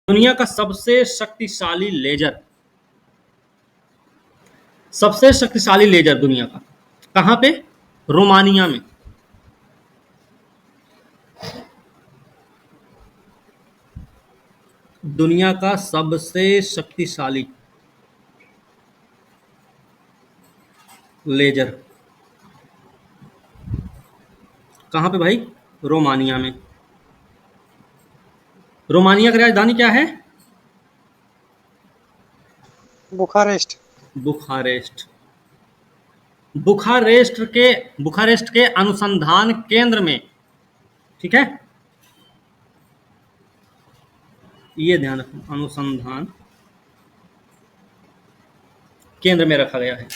दुनिया का सबसे शक्तिशाली लेजर दुनिया का कहां पे? रोमानिया में। दुनिया का सबसे शक्तिशाली लेजर कहां पे भाई? रोमानिया में। रोमानिया की राजधानी क्या है? बुखारेस्ट। बुखारेस्ट। बुखारेस्ट के अनुसंधान केंद्र में, ठीक है, ये ध्यान रखना, अनुसंधान केंद्र में रखा गया है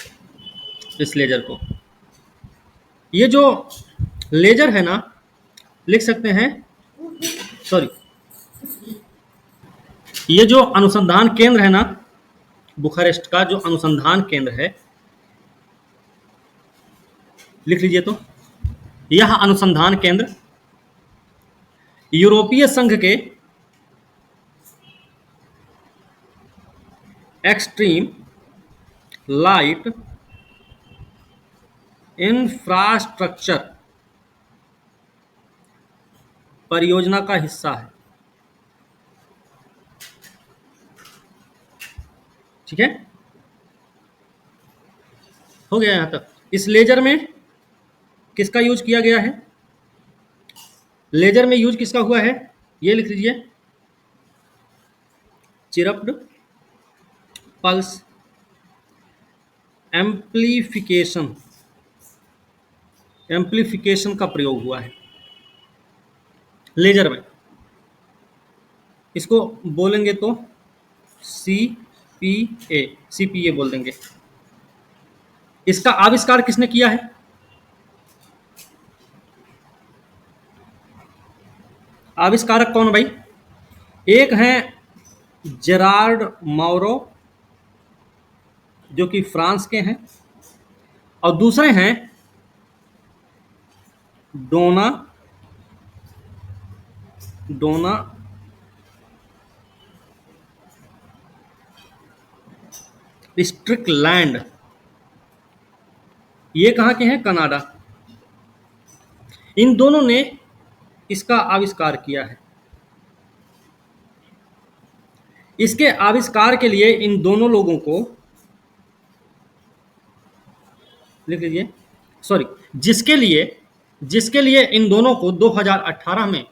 इस लेजर को। ये जो लेजर है ना, लिख सकते हैं, सॉरी, ये जो अनुसंधान केंद्र है ना, बुखारेस्ट का जो अनुसंधान केंद्र है, लिख लीजिए तो, यह अनुसंधान केंद्र यूरोपीय संघ के एक्सट्रीम लाइट इंफ्रास्ट्रक्चर परियोजना का हिस्सा है। ठीक है, हो गया यहां तक। इस लेजर में किसका यूज किया गया है? लेजर में यूज किसका हुआ है? ये लिख लीजिए, चिरप्ड पल्स एम्प्लीफिकेशन का प्रयोग हुआ है लेजर में। इसको बोलेंगे तो सीपीए बोल देंगे। इसका आविष्कार किसने किया है? आविष्कारक कौन भाई? एक हैं जेरार्ड मौरो, जो कि फ्रांस के हैं, और दूसरे हैं डोना स्ट्रिकलैंड। ये कहां के हैं? कनाडा। इन दोनों ने इसका आविष्कार किया है। इसके आविष्कार के लिए इन दोनों लोगों को, लिख लीजिए, सॉरी, जिसके लिए इन दोनों को 2018 में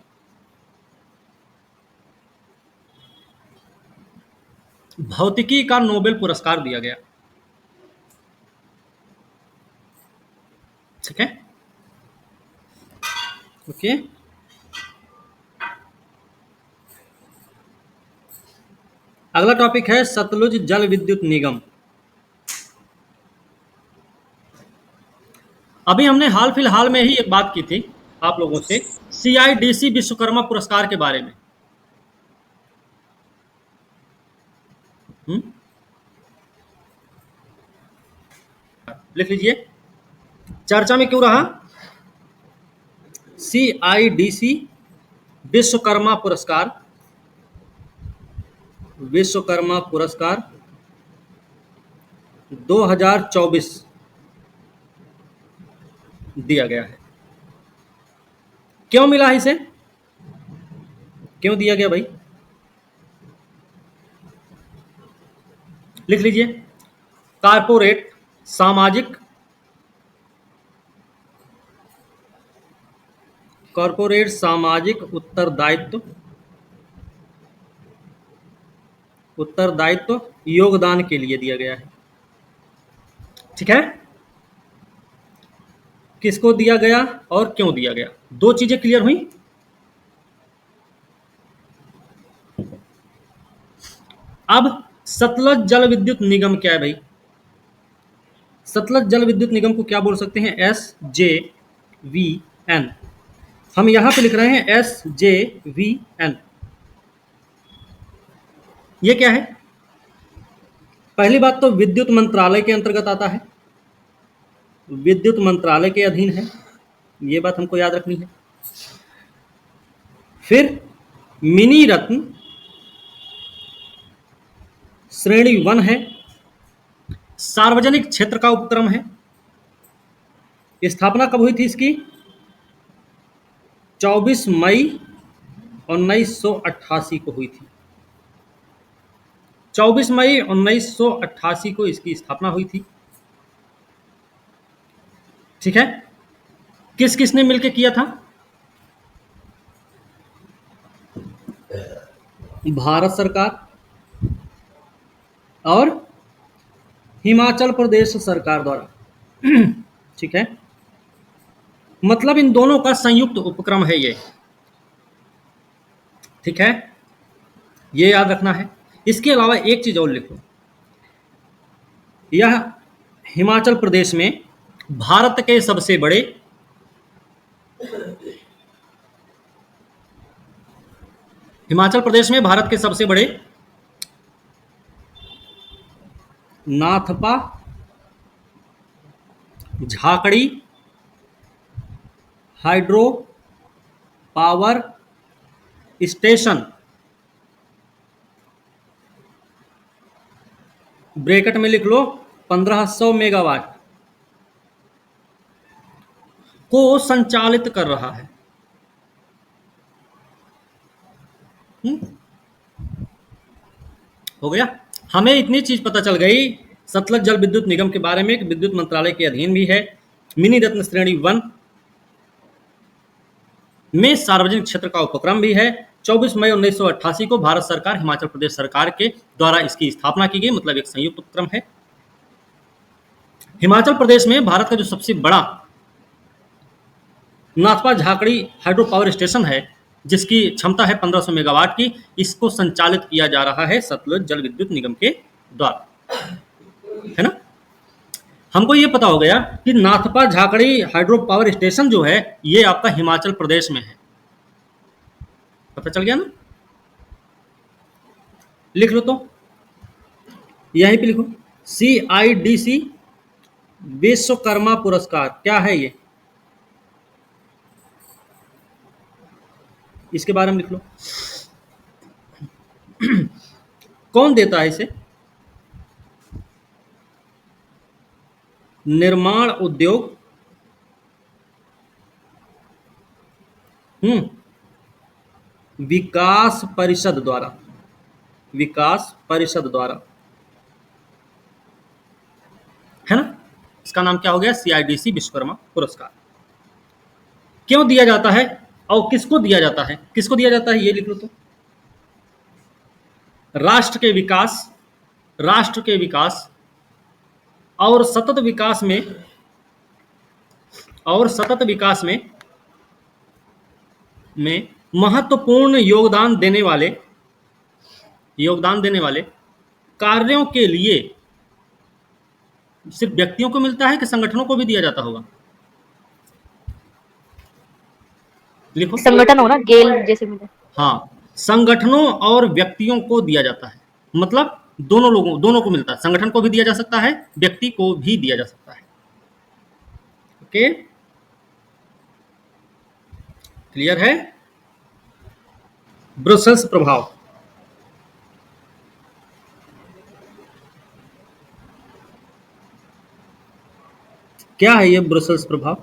भौतिकी का नोबेल पुरस्कार दिया गया। ठीक है, ओके। अगला टॉपिक है सतलुज जल विद्युत निगम। अभी हमने हाल फिलहाल में ही एक बात की थी आप लोगों से, सीआईडीसी विश्वकर्मा पुरस्कार के बारे में। लिख लीजिए, चर्चा में क्यों रहा? सीआईडीसी विश्वकर्मा पुरस्कार 2024 दिया गया है। क्यों मिला इसे? क्यों दिया गया भाई? लिख लीजिए, कारपोरेट सामाजिक उत्तरदायित्व योगदान के लिए दिया गया है। ठीक है, किसको दिया गया और क्यों दिया गया? दो चीजें क्लियर हुई। अब सतलज जल विद्युत निगम क्या है भाई? सतलज जल विद्युत निगम को क्या बोल सकते हैं? SJVN। हम यहां पे लिख रहे हैं SJVN। ये क्या है? पहली बात तो विद्युत मंत्रालय के अंतर्गत आता है, विद्युत मंत्रालय के अधीन है, ये बात हमको याद रखनी है। फिर मिनी रत्न श्रेणी 1 है, सार्वजनिक क्षेत्र का उपक्रम है। स्थापना कब हुई थी इसकी? 24 मई 1988 को हुई थी। 24 मई 1988 को इसकी स्थापना हुई थी। ठीक है, किस किसने मिलकर किया था? भारत सरकार और हिमाचल प्रदेश सरकार द्वारा। ठीक है, मतलब इन दोनों का संयुक्त उपक्रम है ये। ठीक है, ये याद रखना है। इसके अलावा एक चीज और लिखो, यह हिमाचल प्रदेश में भारत के सबसे बड़े हिमाचल प्रदेश में भारत के सबसे बड़े Nathpa Jhakri hydro power station, bracket में लिख लो 1500 मेगावाट, को संचालित कर रहा है। हो गया। हमें इतनी चीज पता चल गई सतलज जल विद्युत निगम के बारे में कि विद्युत मंत्रालय के अधीन भी है, मिनी रत्न श्रेणी 1 में सार्वजनिक क्षेत्र का उपक्रम भी है। 24 मई 1988 को भारत सरकार हिमाचल प्रदेश सरकार के द्वारा इसकी स्थापना की गई, मतलब एक संयुक्त उपक्रम है। हिमाचल प्रदेश में भारत का जो सबसे बड़ा Nathpa Jhakri hydro power station है, जिसकी क्षमता है 1500 मेगावाट की, इसको संचालित किया जा रहा है सतलज जल विद्युत निगम के द्वारा, है ना। हमको ये पता हो गया कि Nathpa Jhakri hydro power station जो है ये आपका हिमाचल प्रदेश में है। पता चल गया ना। लिख लो, तो यहीं पे लिखो, CIDC विश्वकर्मा पुरस्कार क्या है ये, इसके बारे में लिख लो। कौन देता है इसे? निर्माण उद्योग विकास परिषद द्वारा, विकास परिषद द्वारा, है ना। इसका नाम क्या हो गया? CIDC विश्वकर्मा पुरस्कार। क्यों दिया जाता है और किसको दिया जाता है? किसको दिया जाता है ये लिख लो, तो राष्ट्र के विकास और सतत विकास में महत्वपूर्ण योगदान देने वाले कार्यों के लिए सिर्फ व्यक्तियों को मिलता है कि संगठनों को भी दिया जाता होगा? लिखो, संगठन हो ना, गेल जैसे मिले। हाँ, संगठनों और व्यक्तियों को दिया जाता है, मतलब दोनों को मिलता है। संगठन को भी दिया जा सकता है, व्यक्ति को भी दिया जा सकता है। ओके, क्लियर है। ब्रुसेल्स प्रभाव, क्या है ये ब्रुसेल्स प्रभाव?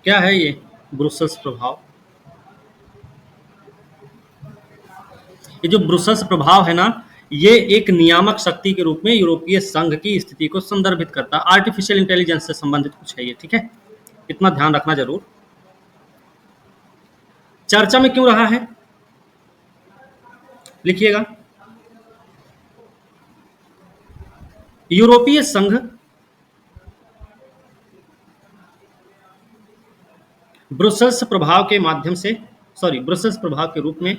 क्या है ये ब्रुसेल्स प्रभाव? ये जो ब्रुसेल्स प्रभाव है ना, ये एक नियामक शक्ति के रूप में यूरोपीय संघ की स्थिति को संदर्भित करता है। आर्टिफिशियल इंटेलिजेंस से संबंधित कुछ है ये, ठीक है, इतना ध्यान रखना जरूर। चर्चा में क्यों रहा है लिखिएगा। यूरोपीय संघ ब्रुसेल्स प्रभाव के माध्यम से, ब्रुसेल्स प्रभाव के रूप में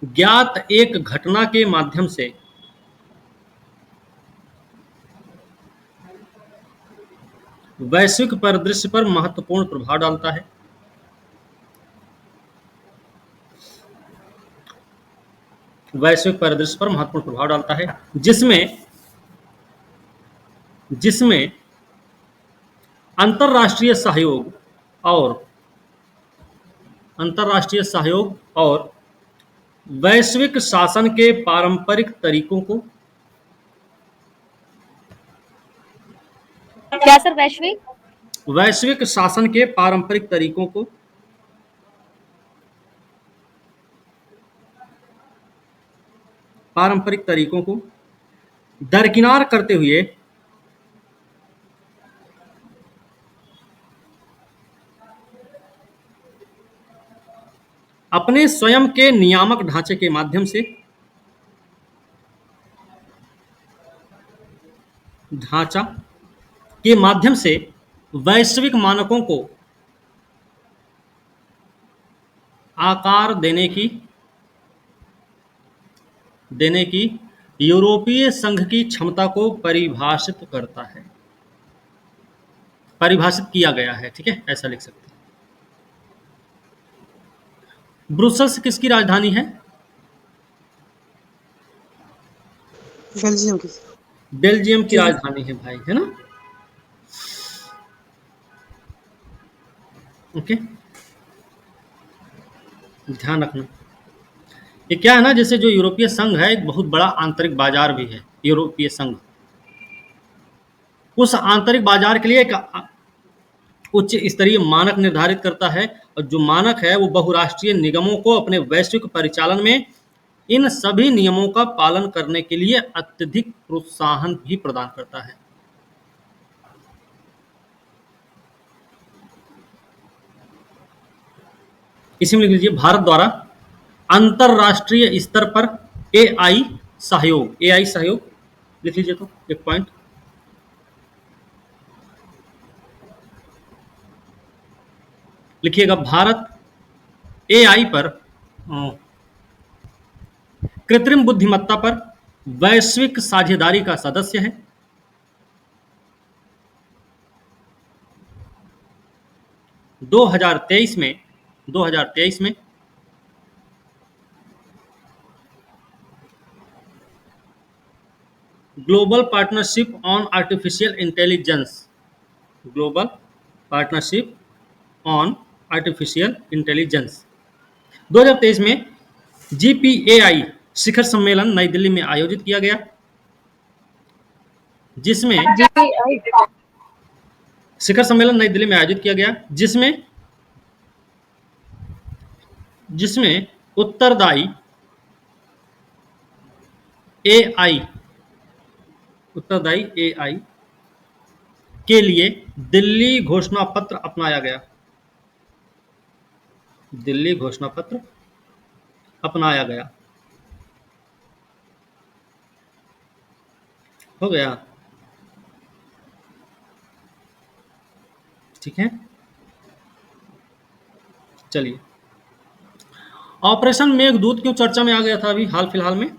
ज्ञात एक घटना के माध्यम से वैश्विक परिदृश्य पर महत्वपूर्ण प्रभाव डालता है। वैश्विक परिदृश्य पर महत्वपूर्ण प्रभाव डालता है, जिसमें जिसमें अंतर्राष्ट्रीय सहयोग और अंतर्राष्ट्रीय सहयोग और वैश्विक शासन के पारंपरिक तरीकों को क्या सर? वैश्विक वैश्विक शासन के पारंपरिक तरीकों को दरकिनार करते हुए अपने स्वयं के नियामक ढांचे के माध्यम से वैश्विक मानकों को आकार देने की यूरोपीय संघ की क्षमता को परिभाषित किया गया है। ठीक है, ऐसा लिख सकते हैं। ब्रुसेल्स किसकी राजधानी है? बेल्जियम की। बेल्जियम की राजधानी है भाई, है ना। ओके, ध्यान रखना। ये क्या है ना, जैसे जो यूरोपीय संघ है एक बहुत बड़ा आंतरिक बाजार भी है। यूरोपीय संघ उस आंतरिक बाजार के लिए एक उच्च स्तरीय मानक निर्धारित करता है, और जो मानक है वो बहुराष्ट्रीय निगमों को अपने वैश्विक परिचालन में इन सभी नियमों का पालन करने के लिए अत्यधिक प्रोत्साहन भी प्रदान करता है। इसी में लिख लीजिए, भारत द्वारा अंतरराष्ट्रीय स्तर पर एआई सहयोग लिख लीजिए तो एक पॉइंट। लिखिएगा, भारत एआई पर कृत्रिम बुद्धिमत्ता पर वैश्विक साझेदारी का सदस्य है। दो हजार तेईस में global partnership on artificial intelligence 2023 में जीपीएआई शिखर सम्मेलन नई दिल्ली में आयोजित किया गया, जिसमें जिसमें उत्तरदायी एआई के लिए दिल्ली घोषणा पत्र अपनाया गया। हो गया, ठीक है। चलिए, ऑपरेशन मेघदूत क्यों चर्चा में आ गया था अभी हाल फिलहाल में?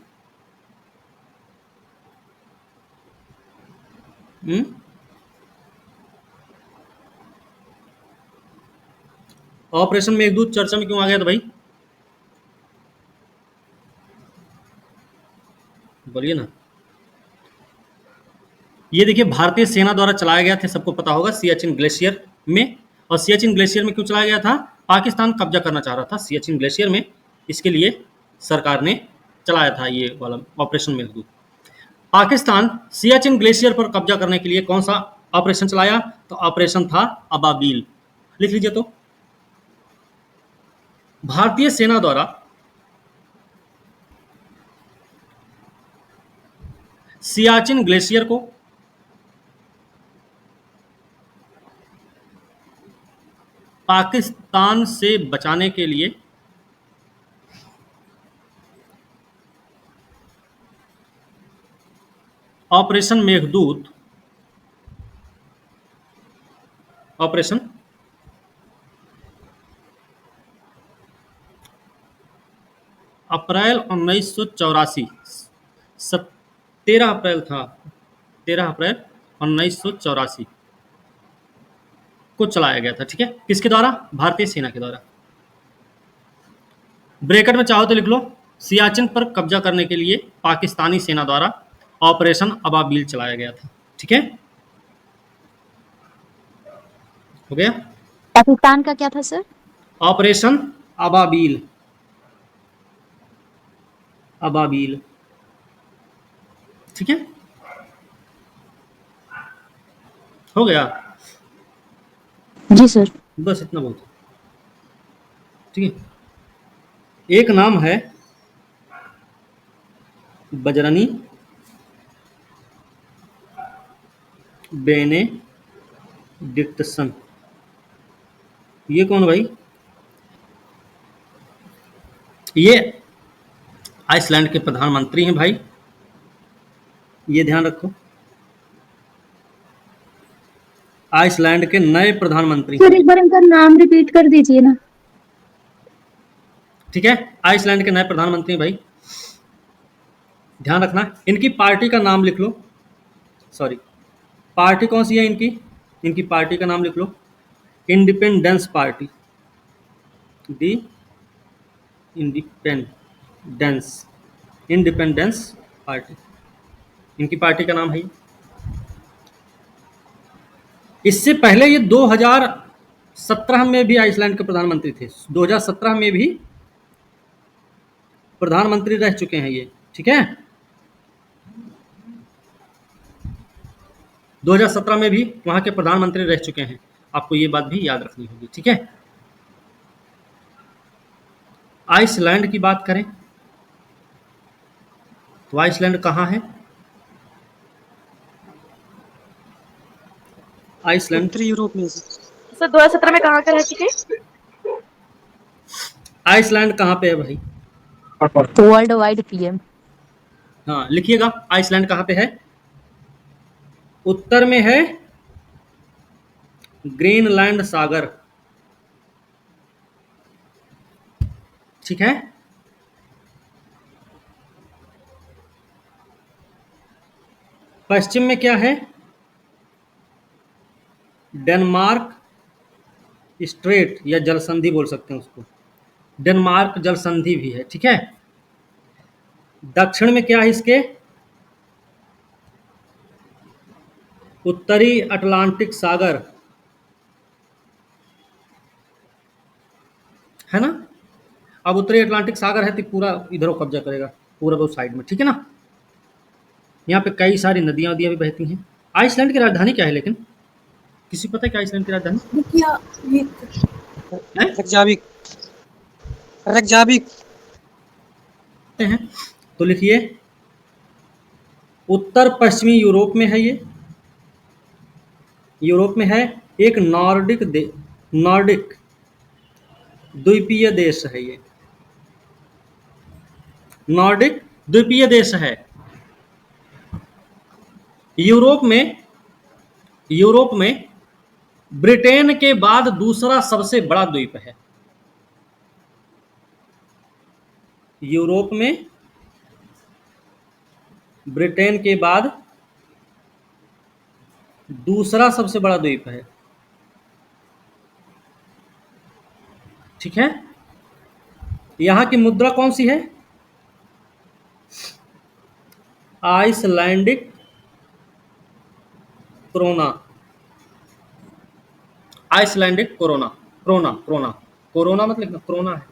ऑपरेशन मेघदूत चर्चा में क्यों आ गया था भाई? बोलिए ना। ये देखिए, भारतीय सेना द्वारा चलाया गया था, सबको पता होगा, सियाचिन ग्लेशियर में। और सियाचिन ग्लेशियर में क्यों चलाया गया था? पाकिस्तान कब्जा करना चाह रहा था सियाचिन ग्लेशियर में, इसके लिए सरकार ने चलाया था ये वाला ऑपरेशन मेघदूत। पाकिस्तान सियाचिन ग्लेशियर पर कब्जा करने के लिए कौन सा ऑपरेशन चलाया? तो ऑपरेशन था अबाबील। लिख लीजिए तो, भारतीय सेना द्वारा सियाचिन ग्लेशियर को पाकिस्तान से बचाने के लिए ऑपरेशन मेघदूत अप्रैल 1984 13 अप्रैल 1984 को चलाया गया था। ठीक है, किसके द्वारा? भारतीय सेना के द्वारा। ब्रैकेट में चाहो तो लिख लो सियाचिन पर कब्जा करने के लिए पाकिस्तानी सेना द्वारा ऑपरेशन अबाबिल चलाया गया था। ठीक है, हो गया। पाकिस्तान का क्या था सर? ऑपरेशन अबाबिल, अबाबिल। ठीक है, हो गया। जी सर। बस इतना बहुत है। ठीक है, एक नाम है बजरनी बेनेडिक्टसन। ये कौन भाई? ये आइसलैंड के प्रधानमंत्री हैं भाई, ये ध्यान रखो। आइसलैंड के नए प्रधानमंत्री। सर एक बार इनका नाम रिपीट कर दीजिए ना। ठीक है, आइसलैंड के नए प्रधानमंत्री भाई, ध्यान रखना। इनकी पार्टी का नाम लिख लो। सॉरी, पार्टी कौन सी है इनकी? इनकी पार्टी का नाम लिख लो, इंडिपेंडेंस पार्टी। दी इंडिपेंडेंस, इंडिपेंडेंस पार्टी, इनकी पार्टी का नाम है। इससे पहले ये 2017 में भी आइसलैंड के प्रधानमंत्री थे। 2017 में भी प्रधानमंत्री रह चुके हैं ये। ठीक है, 2017 में भी वहां के प्रधानमंत्री रह चुके हैं। आपको ये बात भी याद रखनी होगी। ठीक है, आइसलैंड की बात करें तो आइसलैंड कहाँ है? आइसलैंड उत्तरी यूरोप में। सर 2017 में कहाँ का रह चुके? आइसलैंड कहाँ पे है भाई? World wide PM. हाँ, लिखिएगा, आइसलैंड कहाँ पे है? उत्तर में है ग्रीनलैंड सागर। ठीक है, पश्चिम में क्या है? डेनमार्क स्ट्रेट या जलसंधि बोल सकते हैं उसको, डेनमार्क जलसंधि भी है। ठीक है, दक्षिण में क्या है इसके? उत्तरी अटलांटिक सागर, है ना। अब उत्तरी अटलांटिक सागर है तो पूरा इधर कब्जा करेगा, पूरा वो साइड में। ठीक है ना, यहाँ पे कई सारी नदियां भी बहती हैं। आइसलैंड की राजधानी क्या है लेकिन? किसी को पता है क्या आइसलैंड की राजधानी है? Reykjavik, Reykjavik. हैं तो लिखिए, उत्तर पश्चिमी यूरोप में है ये, यूरोप में है। एक नॉर्डिक द्वीपीय देश है ये, नॉर्डिक द्वीपीय देश है। यूरोप में ब्रिटेन के बाद दूसरा सबसे बड़ा द्वीप है। यूरोप में ब्रिटेन के बाद दूसरा सबसे बड़ा द्वीप है। ठीक है, यहां की मुद्रा कौन सी है? Icelandic krona, Icelandic corona, corona मतलब लिखना, क्रोना है।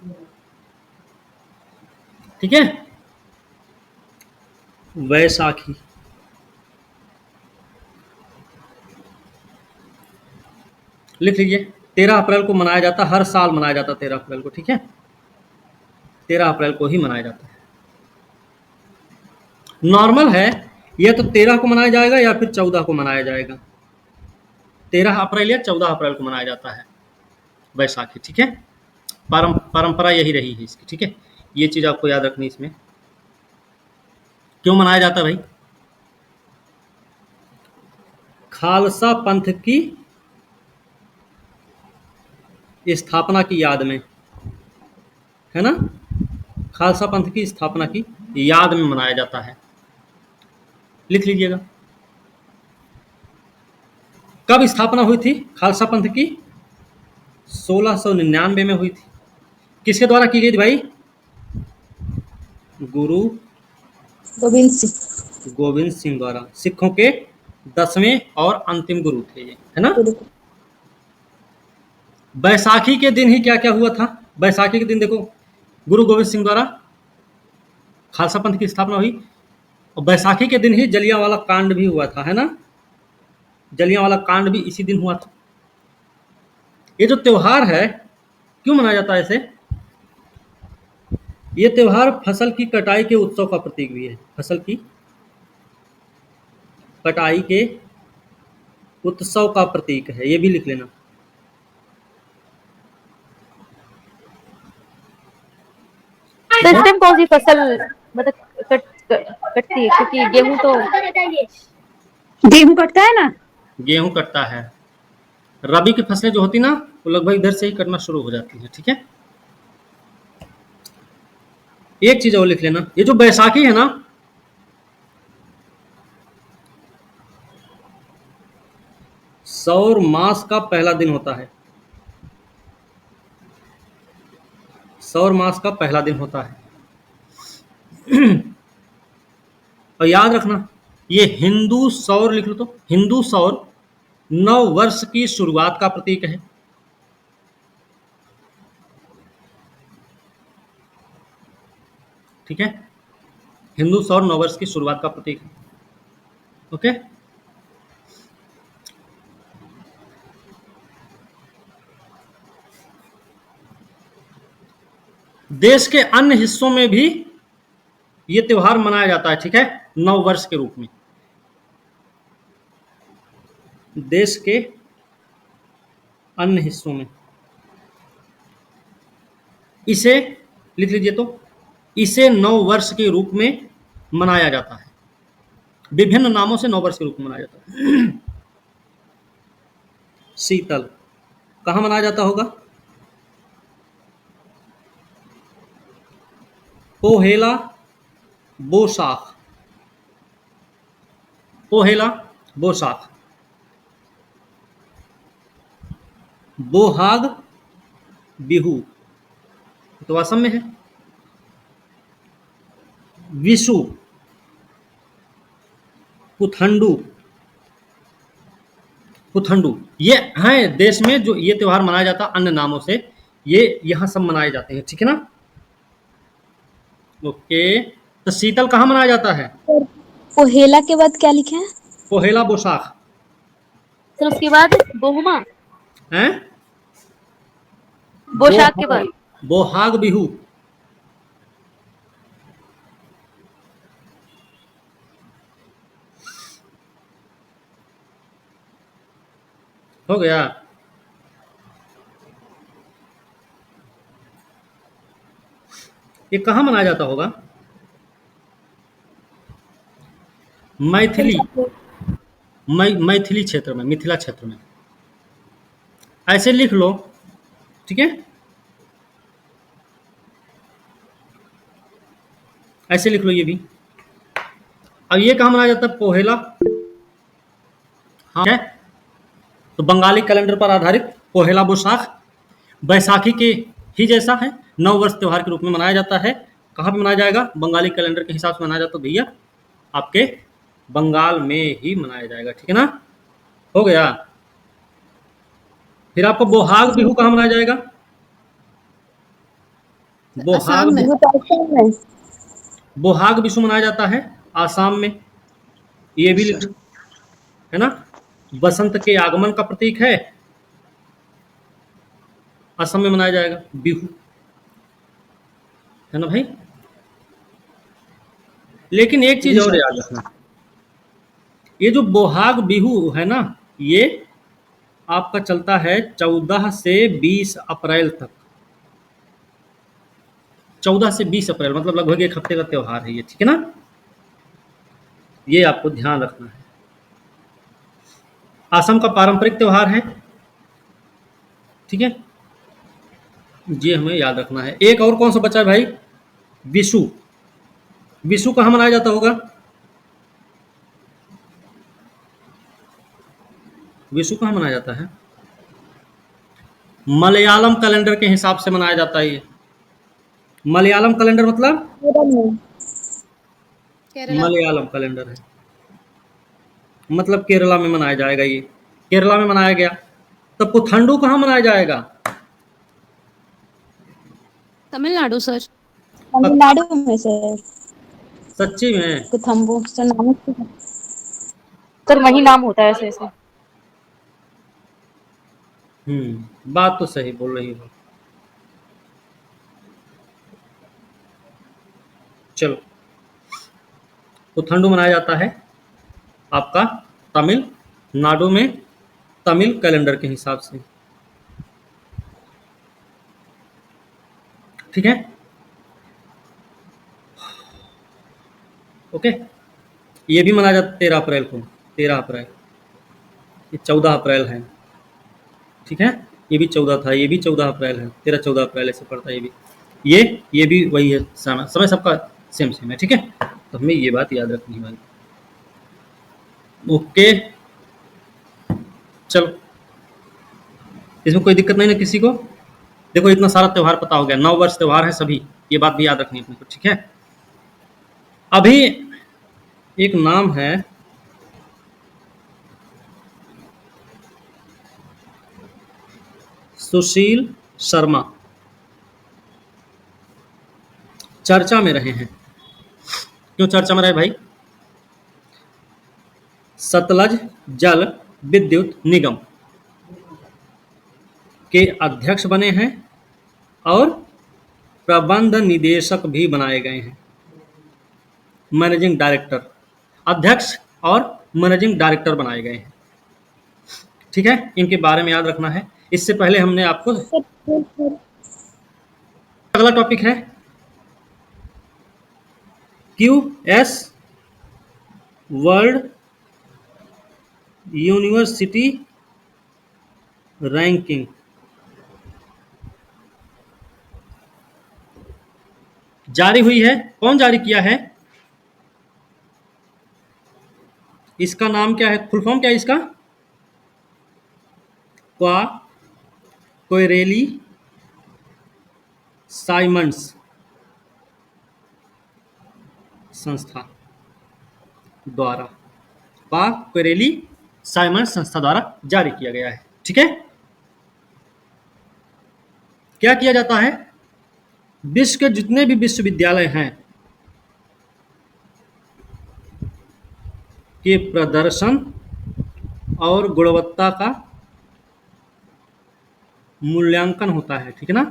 ठीक है, वैसाखी, लिख लीजिए। 13 अप्रैल को मनाया जाता, हर साल मनाया जाता 13 अप्रैल को। ठीक है, 13 अप्रैल को ही मनाया जाता है। नॉर्मल है, यह तो 13 को मनाया जाएगा या फिर 14 को मनाया जाएगा। 13 अप्रैल या 14 अप्रैल को मनाया जाता है वैसाखी। ठीक है, परंपरा यही रही है इसकी। ठीक है, ये चीज आपको याद रखनी इसमें। क्यों मनाया जाता है भाई? खालसा पंथ की स्थापना की याद में, है ना। खालसा पंथ की स्थापना की याद में मनाया जाता है, लिख लीजिएगा। कब स्थापना हुई थी खालसा पंथ की? 1699 में हुई थी। किसके द्वारा की गई थी भाई? गुरु गोविंद सिंह। गोविंद सिंह द्वारा, सिखों के 10वें और अंतिम गुरु थे ये, है ना। बैसाखी के दिन ही क्या क्या हुआ था? बैसाखी के दिन देखो, गुरु गोविंद सिंह द्वारा खालसा पंथ की स्थापना हुई, और बैसाखी के दिन ही जलियांवाला कांड भी हुआ था, है ना। जलियांवाला कांड भी इसी दिन हुआ था। ये जो त्योहार है क्यों मनाया जाता है इसे? ये त्योहार फसल की कटाई के उत्सव का प्रतीक भी है। फसल की कटाई के उत्सव का प्रतीक है, ये भी लिख लेना। तो इस टाइम कौन सी फसल मतलब कटती है, क्योंकि गेहूं तो गेहूं कटता है ना। गेहूं कटता है। रबी की फसलें जो होती ना, वो लगभग इधर से ही कटना शुरू हो जाती है, ठीक है। एक चीज और लिख लेना, ये जो बैसाखी है ना, सौर मास का पहला दिन होता है। सौर मास का पहला दिन होता है। और याद रखना, ये हिंदू सौर लिख लो, तो हिंदू सौर नव वर्ष की शुरुआत का प्रतीक है। ठीक है, हिंदू सौर नव वर्ष की शुरुआत का प्रतीक है। ओके, देश के अन्य हिस्सों में भी ये त्योहार मनाया जाता है, ठीक है, नव वर्ष के रूप में। देश के अन्य हिस्सों में इसे लिख लीजिए, तो इसे नव वर्ष के रूप में मनाया जाता है। विभिन्न नामों से नव वर्ष के रूप में मनाया जाता है। शीतल कहाँ मनाया जाता होगा? पोहेला बोसाख, पोहेला बोसाख। बोहाग बिहू तो असम में है। विशु, पुथंडू, पुथंडू, ये हैं देश में जो ये त्योहार मनाया जाता है अन्य नामों से, ये यहाँ सब मनाए जाते हैं, ठीक है ना। ओके, तो शीतल कहाँ मनाया जाता है? पोहेला के बाद क्या लिखे हैं? पोहेला बोसाख फिर उसके बाद बोहुमा, हैं, बोशाख के बाद बोहाग बिहू। हो गया। ये कहाँ मनाया जाता होगा? मैथिली, मैथिली क्षेत्र में, मिथिला क्षेत्र में। ऐसे लिख लो, ठीक है, ऐसे लिख लो ये भी। अब ये कहाँ मनाया जाता है? पोहेला, हाँ है, तो बंगाली कैलेंडर पर आधारित पोहेला बोसाख बैसाखी के ही जैसा है, नव वर्ष त्योहार के रूप में मनाया जाता है। कहाँ पे मनाया जाएगा? बंगाली कैलेंडर के हिसाब से मनाया जाता है भैया, आपके बंगाल में ही मनाया जाएगा, ठीक है ना। हो गया। फिर आपको बोहाग बिहू कहाँ मनाया जाएगा? बोहाग बिहू, बोहाग बिशु मनाया जाता है आसाम में, ये भी लिख, है ना। बसंत के आगमन का प्रतीक है, असम में मनाया जाएगा बिहू, है ना भाई। लेकिन एक चीज और याद रखना, ये जो बोहाग बिहू है ना, ये आपका चलता है 14 से 20 अप्रैल तक। 14 से 20 अप्रैल मतलब लगभग एक हफ्ते का त्योहार है ये, ठीक है ना। ये आपको ध्यान रखना है। असम का पारंपरिक त्योहार है, ठीक है, ये हमें याद रखना है। एक और कौन सा बचा है भाई? विशु। विशु कहाँ मनाया जाता होगा? विशु कहाँ मनाया जाता है? मलयालम कैलेंडर के हिसाब से मनाया जाता है ये। मलयालम कैलेंडर मतलब मलयालम कैलेंडर है, मतलब केरला में मनाया जाएगा ये। केरला में मनाया गया, तब पुथंडू कहाँ मनाया जाएगा? तमिलनाडु सर। तमिलनाडु में सर। सच्ची में? कुथम्बो सर नाम सर वही नाम होता है ऐसे ऐसे। बात तो सही बोल रही हो। चलो, पुथंडू मनाया जाता है आपका तमिलनाडु में, तमिल कैलेंडर के हिसाब से। ठीक है, ओके। ये भी मनाया जाता 13 अप्रैल को, 13 अप्रैल। ये 14 अप्रैल है, ठीक है। ये भी 14 था, ये भी 14 अप्रैल है, 13-14 अप्रैल ऐसे पड़ता है ये भी। ये भी वही है, समय सबका सेम सेम है, ठीक है। तो हमें ये बात याद रखनी है भाई। ओके, चलो, इसमें कोई दिक्कत नहीं ना किसी को? देखो इतना सारा त्यौहार पता हो गया, 9 वर्ष त्यौहार है सभी, ये बात भी याद रखनी है अपने को, ठीक है। अभी एक नाम है सुशील शर्मा, चर्चा में रहे हैं। क्यों चर्चा में रहे भाई? सतलज जल विद्युत निगम के अध्यक्ष बने हैं और प्रबंध निदेशक भी बनाए गए हैं। मैनेजिंग डायरेक्टर, अध्यक्ष और मैनेजिंग डायरेक्टर बनाए गए हैं, ठीक है। इनके बारे में याद रखना है। इससे पहले हमने आपको, अगला टॉपिक है QS वर्ल्ड यूनिवर्सिटी रैंकिंग। जारी हुई है, कौन जारी किया है? इसका नाम क्या है, फुल फॉर्म क्या है इसका? क्वेरेली साइमंड्स संस्था द्वारा, क्वेरेली साइमंड्स संस्था द्वारा जारी किया गया है, ठीक है। क्या किया जाता है? विश्व के जितने भी विश्वविद्यालय हैं के प्रदर्शन और गुणवत्ता का मूल्यांकन होता है, ठीक है ना,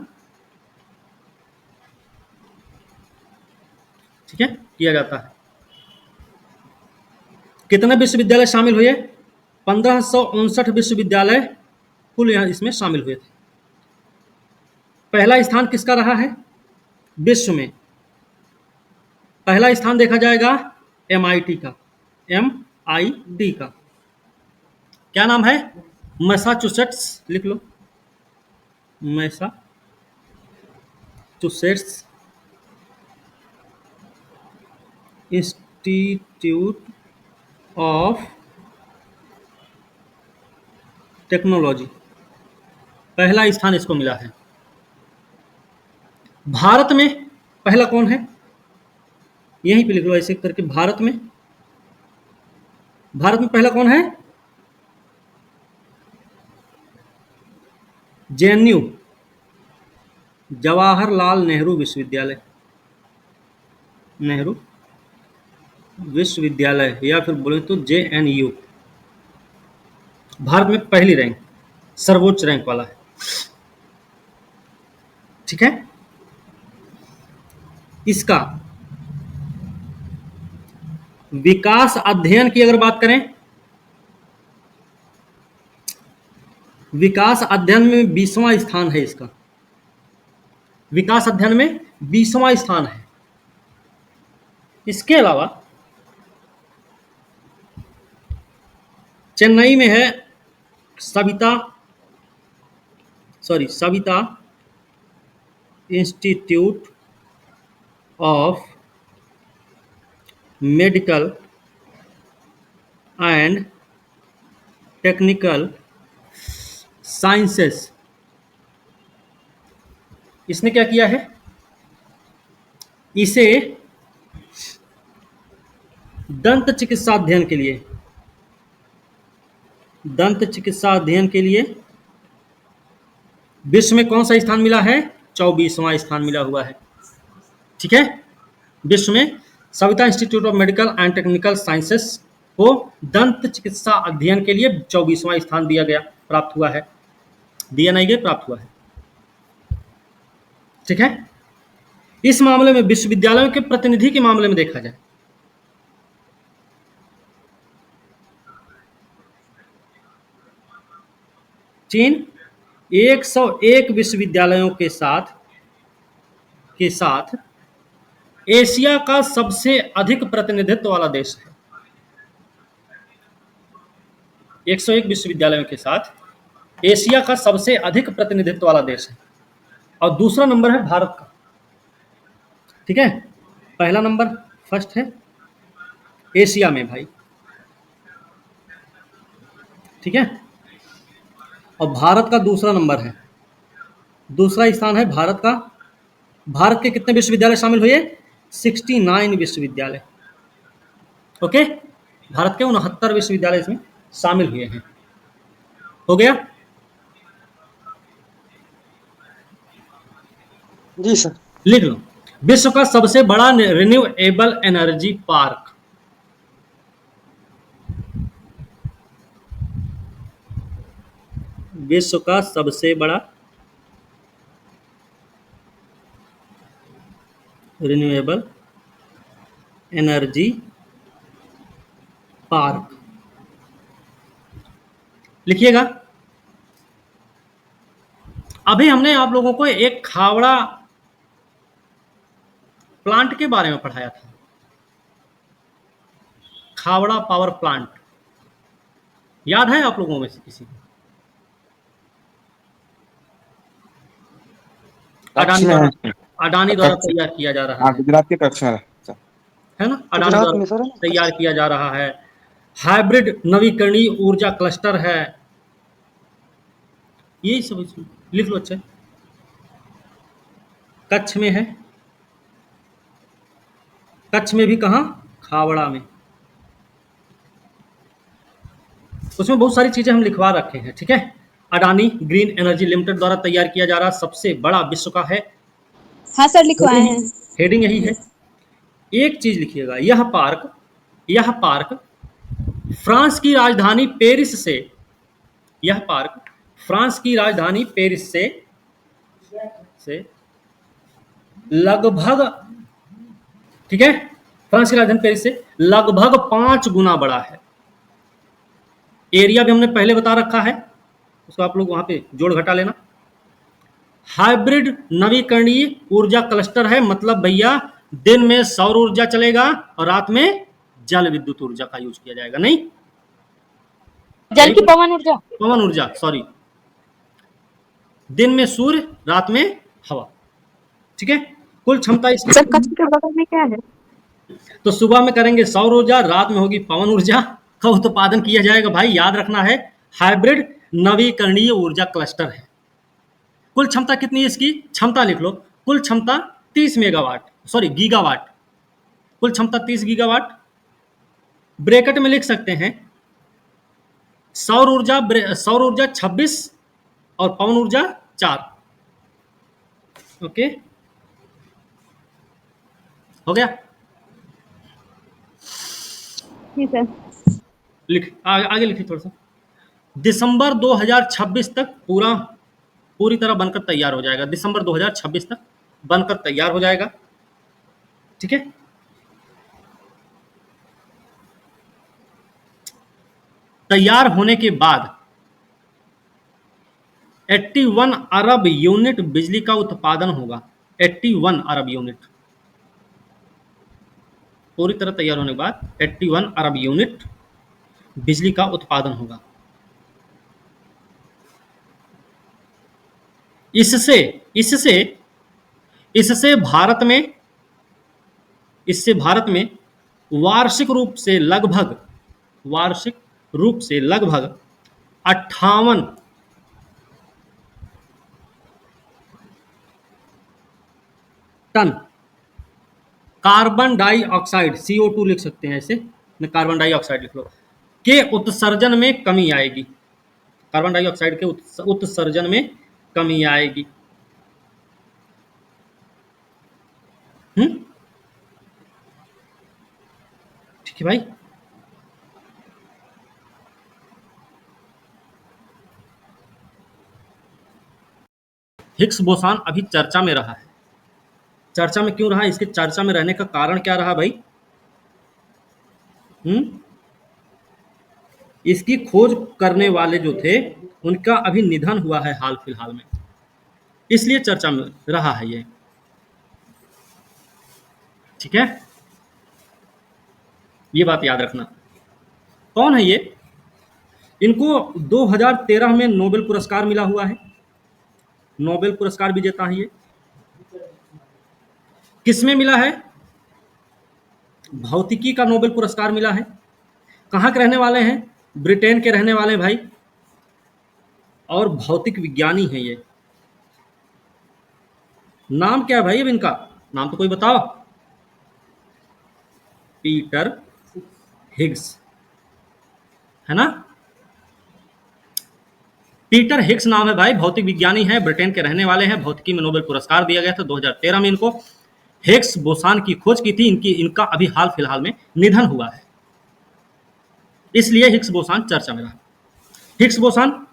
ठीक है, किया जाता है। कितने विश्वविद्यालय शामिल हुए? 1559 विश्वविद्यालय कुल यहाँ इसमें शामिल हुए थे। पहला स्थान किसका रहा है विश्व में? पहला स्थान देखा जाएगा MIT का, MIT का। क्या नाम है? मैसाचुसेट्स, लिख लो, मैसाचुसेट्स इंस्टीट्यूट ऑफ टेक्नोलॉजी, पहला स्थान इसको मिला है। भारत में पहला कौन है? यहीं पे लिख लो ऐसे करके, भारत में पहला कौन है? JNU, जवाहरलाल नेहरू विश्वविद्यालय, नेहरू विश्वविद्यालय, या फिर बोले तो JNU, भारत में पहली रैंक, सर्वोच्च रैंक वाला है, ठीक है। इसका विकास अध्ययन की अगर बात करें, विकास अध्ययन में 20वां स्थान है इसका, विकास अध्ययन में 20वां स्थान है। इसके अलावा चेन्नई में है Savita institute of medical and technical sciences. इसने क्या किया है? इसे दंत चिकित्सा अध्ययन के लिए, दंत चिकित्सा अध्ययन के लिए विश्व में कौन सा स्थान मिला है? 24वां स्थान मिला हुआ है। ठीक है, विश्व में Savita institute of medical and technical sciences को दंत चिकित्सा अध्ययन के लिए 24वां स्थान दिया गया, प्राप्त हुआ है। दिया नहीं गया, प्राप्त हुआ है। ठीक है, इस मामले में विश्वविद्यालयों के प्रतिनिधि के मामले में देखा जाए, चीन 101 विश्वविद्यालयों के साथ एशिया का सबसे अधिक प्रतिनिधित्व वाला देश है। 101 विश्वविद्यालयों के साथ एशिया का सबसे अधिक प्रतिनिधित्व वाला देश है, और दूसरा नंबर है भारत का। ठीक है, पहला नंबर फर्स्ट है एशिया में भाई। ठीक है, और भारत का दूसरा नंबर है, दूसरा स्थान है भारत का। भारत के कितने विश्वविद्यालय शामिल हुए? 69 विश्वविद्यालय। ओके, भारत के 69 विश्वविद्यालय इसमें शामिल हुए हैं। हो गया? जी सर। लिख लो, विश्व का सबसे बड़ा रिन्यूएबल एनर्जी पार्क, विश्व का सबसे बड़ा रिन्यूएबल एनर्जी पार्क, लिखिएगा। अभी हमने आप लोगों को एक खावड़ा प्लांट के बारे में पढ़ाया था, खावड़ा पावर प्लांट, याद है आप लोगों में से किसी को? अडानी द्वारा तैयार किया जा रहा है, गुजरात के कक्षा है ना? अडानी गुजरात में द्वारा सर। तैयार किया जा रहा है। हाइब्रिड नवीकरणीय ऊर्जा क्लस्टर है, यही सब इसमें लिख लो। अच्छा, कच्छ में है, कच्छ में भी कहाँ? खावड़ा में। उसमें बहुत सारी चीजें हम लिखवा रखे हैं। ठीक है, अडानी ग्रीन एनर्जी लिमिटेड द्वारा तैयार किया जा रहा सबसे बड़ा विश्व का है। हाँ सर, लिखवाए हैं। हेडिंग यही है। एक चीज लिखिएगा, यह पार्क फ्रांस की राजधानी पेरिस से, यह पार्क फ्रांस की राजधानी पेरिस से लगभग, ठीक है, फ्रांस की राजधानी पेरिस से लगभग 5 गुना बड़ा है। एरिया भी हमने पहले बता रखा है, उसको आप लोग वहां पे जोड़ घटा लेना। हाइब्रिड नवीकरणीय ऊर्जा क्लस्टर है, मतलब भैया दिन में सौर ऊर्जा चलेगा और रात में जल विद्युत ऊर्जा का यूज किया जाएगा। नहीं, जल की पवन ऊर्जा, पवन ऊर्जा, सॉरी, दिन में सूर्य, रात में हवा। ठीक है, कुल क्षमता इसकी, सर कच्छ के बगल में क्या है? तो सुबह में करेंगे सौर ऊर्जा, रात में होगी पवन ऊर्जा का उत्पादन किया जाएगा। भाई याद रखना है, हाइब्रिड नवीकरणीय ऊर्जा क्लस्टर है। कुल क्षमता कितनी है इसकी? क्षमता लिख लो, कुल क्षमता 30 मेगावाट, सॉरी गीगावाट, कुल क्षमता 30 गीगावाट। ब्रैकेट में लिख सकते हैं सौर ऊर्जा 26 और पवन ऊर्जा 4। ओके, हो गया? ठीक है, लिख आगे लिखिए थोड़ा सा। दिसंबर 2026 तक पूरी तरह बनकर तैयार हो जाएगा। दिसंबर 2026 तक बनकर तैयार हो जाएगा। ठीक है, तैयार होने के बाद 81 अरब यूनिट बिजली का उत्पादन होगा। 81 अरब यूनिट, पूरी तरह तैयार होने के बाद 81 अरब यूनिट बिजली का उत्पादन होगा। इससे भारत में वार्षिक रूप से लगभग 58 टन कार्बन डाइऑक्साइड, CO2 लिख सकते हैं ऐसे, कार्बन डाइऑक्साइड लिख लो, के उत्सर्जन में कमी आएगी। कार्बन डाइऑक्साइड के उत्सर्जन में कमी आएगी। ठीक है भाई। हिग्स बोसान अभी चर्चा में रहा है। चर्चा में क्यों रहा? इसके चर्चा में रहने का कारण क्या रहा भाई? इसकी खोज करने वाले जो थे उनका अभी निधन हुआ है हाल फिलहाल में, इसलिए चर्चा में रहा है ये। ठीक है, ये बात याद रखना। कौन है ये? इनको 2013 में नोबेल पुरस्कार मिला हुआ है, नोबेल पुरस्कार विजेता है ये। किसमें मिला है? भौतिकी का नोबेल पुरस्कार मिला है। कहाँ के रहने वाले हैं? ब्रिटेन के रहने वाले हैं भाई, और भौतिक विज्ञानी हैं ये। नाम क्या है भाई अब इनका? नाम तो कोई बताओ। पीटर हिग्स, है ना? पीटर हिग्स नाम है भाई, भौतिक विज्ञानी है, ब्रिटेन के रहने वाले हैं। भौतिकी में नोबेल पुरस्कार दिया गया था 2013 में इनको। हिग्स बोसान की खोज की थी इनका अभी हाल फिलहाल में निधन हुआ है, इसलिए हिग्स बोसान चर्चा में रहा। हिग्स बोसान,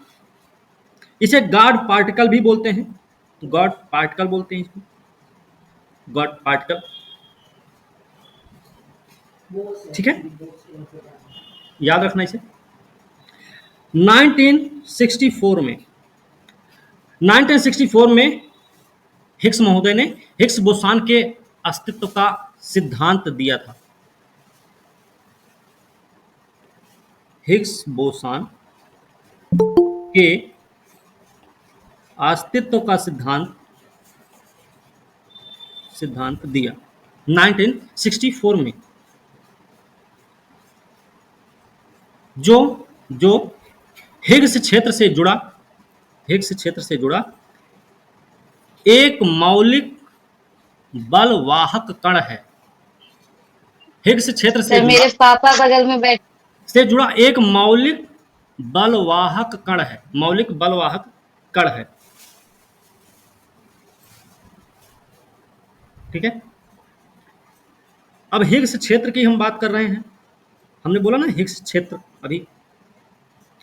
इसे गॉड पार्टिकल भी बोलते हैं, गॉड पार्टिकल बोलते हैं इसको, गॉड पार्टिकल। ठीक है, याद रखना इसे। 1964 में हिग्स महोदय ने हिग्स बोसान के अस्तित्व का सिद्धांत दिया था। हिग्स बोसान के अस्तित्व का सिद्धांत दिया 1964 में। जो हिग्स क्षेत्र से जुड़ा एक मौलिक बलवाहक कण है। हिग्स क्षेत्र से मेरे पापा बगल में बैठ से जुड़ा एक मौलिक बलवाहक कण है, मौलिक बलवाहक कण है। ठीक है, अब हिग्स क्षेत्र की हम बात कर रहे हैं। हमने बोला ना हिग्स क्षेत्र, अभी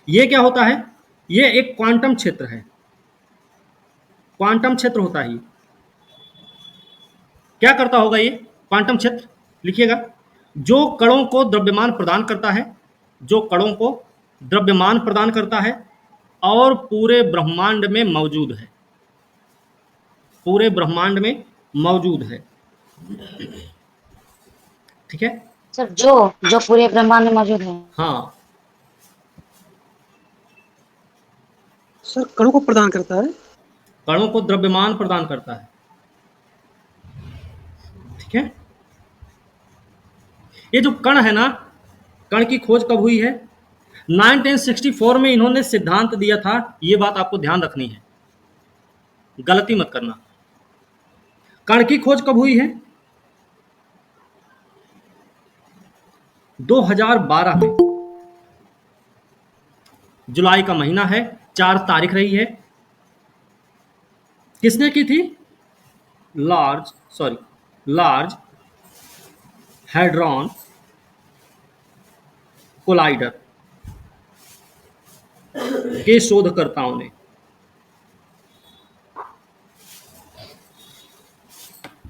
ये क्या होता है? ये एक क्वांटम क्षेत्र है, क्वांटम क्षेत्र होता है ये। क्या करता होगा ये क्वांटम क्षेत्र? लिखिएगा, जो कणों को द्रव्यमान प्रदान करता है, जो कणों को द्रव्यमान प्रदान करता है और पूरे ब्रह्मांड में मौजूद है, पूरे ब्रह्मांड में मौजूद है। ठीक है सर, जो पूरे ब्रह्मांड में मौजूद है। हाँ, सर कणों को प्रदान करता है, कणों को द्रव्यमान प्रदान करता है। ठीक है, ये जो कण है ना, कण की खोज कब हुई है? 1964 में इन्होंने सिद्धांत दिया था। ये बात आपको ध्यान रखनी है, गलती मत करना। कण की खोज कब हुई है? 2012 में, जुलाई का महीना है, 4 तारीख रही है। किसने की थी? लार्ज हैड्रॉन कोलाइडर के शोधकर्ताओं ने।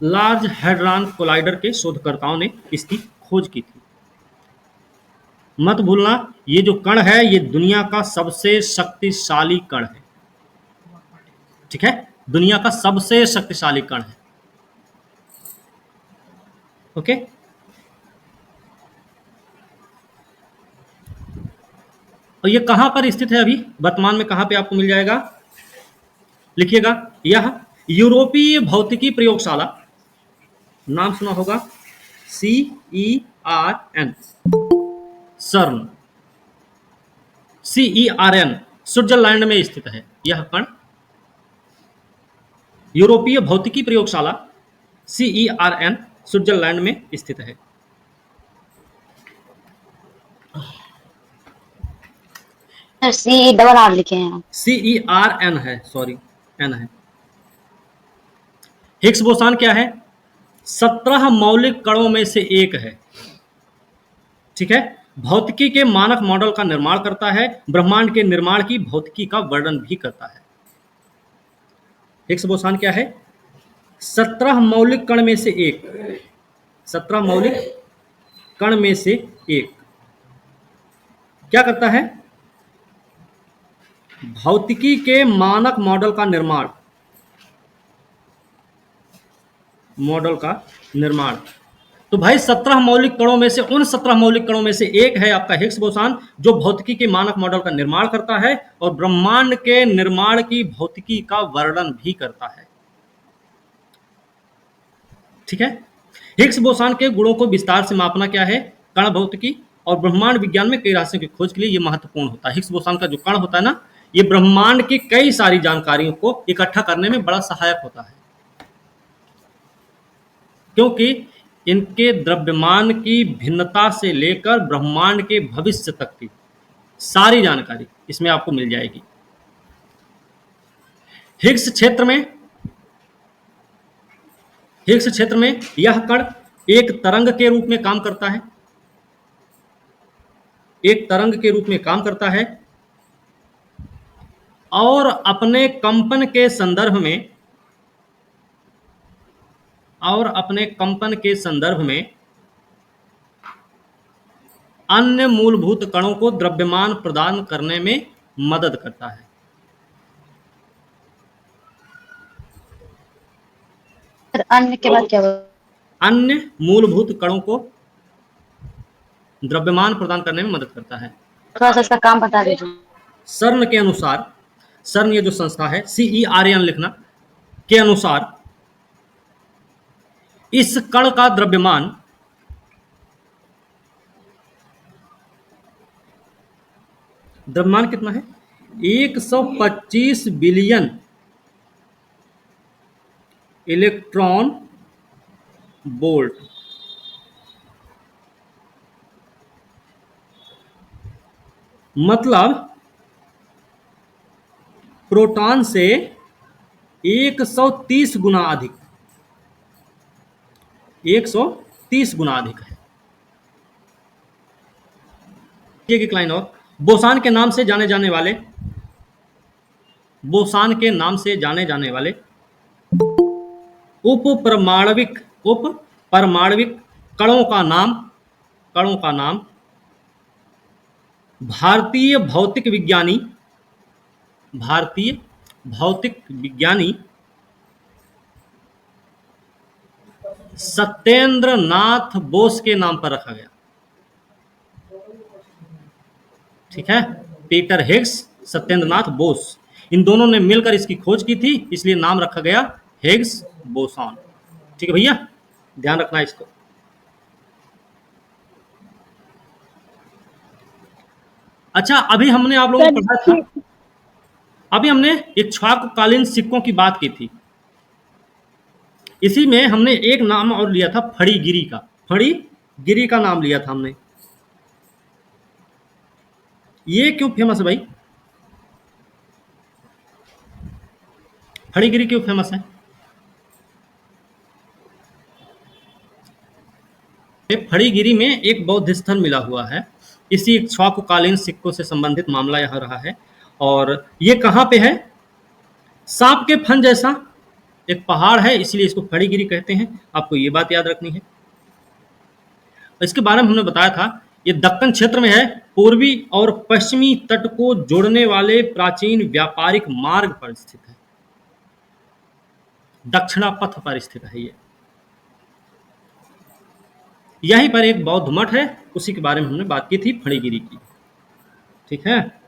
लार्ज हैड्रॉन कोलाइडर के शोधकर्ताओं ने इसकी खोज की थी। मत भूलना, ये जो कण है ये दुनिया का सबसे शक्तिशाली कण है। ठीक है, दुनिया का सबसे शक्तिशाली कण है। ओके, और ये कहां पर स्थित है अभी वर्तमान में? कहां पे आपको मिल जाएगा? लिखिएगा, यह यूरोपीय भौतिकी प्रयोगशाला, नाम सुना होगा, CERN, सर्न, CERN, स्विट्जरलैंड में स्थित है यह कण। यूरोपीय भौतिकी प्रयोगशाला CERN स्विट्जरलैंड में स्थित है। सर CERR लिखे हैं आप। CERN है, सॉरी, एन है। हिग्स बोसान क्या है? 17 मौलिक कणों में से एक है। ठीक है, भौतिकी के मानक मॉडल का निर्माण करता है, ब्रह्मांड के निर्माण की भौतिकी का वर्णन भी करता है। हिग्स बोसान क्या है? 17 मौलिक कण में से एक, 17 मौलिक कण में से एक क्या करता है? भौतिकी के मानक मॉडल का निर्माण। तो भाई 17 मौलिक कणों में से, उन 17 मौलिक कणों में से एक है आपका हिग्स बोसान, जो भौतिकी के मानक मॉडल का निर्माण करता है और ब्रह्मांड के निर्माण की भौतिकी का वर्णन भी करता है। ठीक है, हिग्स बोसान के गुणों को विस्तार से मापना क्या है? कण भौतिकी और ब्रह्मांड विज्ञान में कई रहस्यों की खोज के लिए यह महत्वपूर्ण होता है। हिग्स बोसान का जो कण होता है ना, ये ब्रह्मांड की कई सारी जानकारियों को इकट्ठा करने में बड़ा सहायक होता है, क्योंकि इनके द्रव्यमान की भिन्नता से लेकर ब्रह्मांड के भविष्य तक की सारी जानकारी इसमें आपको मिल जाएगी। हिग्स क्षेत्र में यह कण एक तरंग के रूप में काम करता है, एक तरंग के रूप में काम करता है और अपने कंपन के संदर्भ में अन्य मूलभूत कणों को द्रव्यमान प्रदान करने में मदद करता है। सर अन्य के बाद क्या हुआ? अन्य मूलभूत कणों को द्रव्यमान प्रदान करने में मदद करता है। थोड़ा सा इसका काम बता दीजिए। CERN के अनुसार, CERN ये जो संस्था है, CERN लिखना, के अनुसार इस कण का द्रव्यमान कितना है? 125 बिलियन इलेक्ट्रॉन वोल्ट। मतलब प्रोटॉन से 130 गुना अधिक, 130 गुना अधिक है। एक लाइन और, बोसान के नाम से जाने जाने वाले उपपरमाणविक कणों का नाम भारतीय भौतिक विज्ञानी सत्येंद्र नाथ बोस के नाम पर रखा गया। ठीक है, पीटर हिग्स, सत्येंद्र नाथ बोस, इन दोनों ने मिलकर इसकी खोज की थी, इसलिए नाम रखा गया हिग्स बोसॉन। ठीक है भैया, ध्यान रखना इसको। अच्छा, अभी हमने आप लोगों को पढ़ा था, अभी हमने इक्ष्वाकुकालीन सिक्कों की बात की थी। इसी में हमने एक नाम और लिया था, फणिगिरी का नाम लिया था हमने। ये क्यों फेमस है भाई? फणिगिरी क्यों फेमस है? फणिगिरी में एक बौद्ध स्थल मिला हुआ है, इसी इक्ष्वाकुकालीन सिक्कों से संबंधित मामला यह रहा है। और ये कहाँ पे है? सांप के फन जैसा एक पहाड़ है, इसलिए इसको फणिगिरी कहते हैं। आपको ये बात याद रखनी है। इसके बारे में हमने बताया था, ये दक्कन क्षेत्र में है, पूर्वी और पश्चिमी तट को जोड़ने वाले प्राचीन व्यापारिक मार्ग पर स्थित है, दक्षिणा पथ पर स्थित है। ये यहीं पर एक बौद्ध मठ है, उसी के बारे में हमने बात की थी, फणिगिरी की। ठीक है,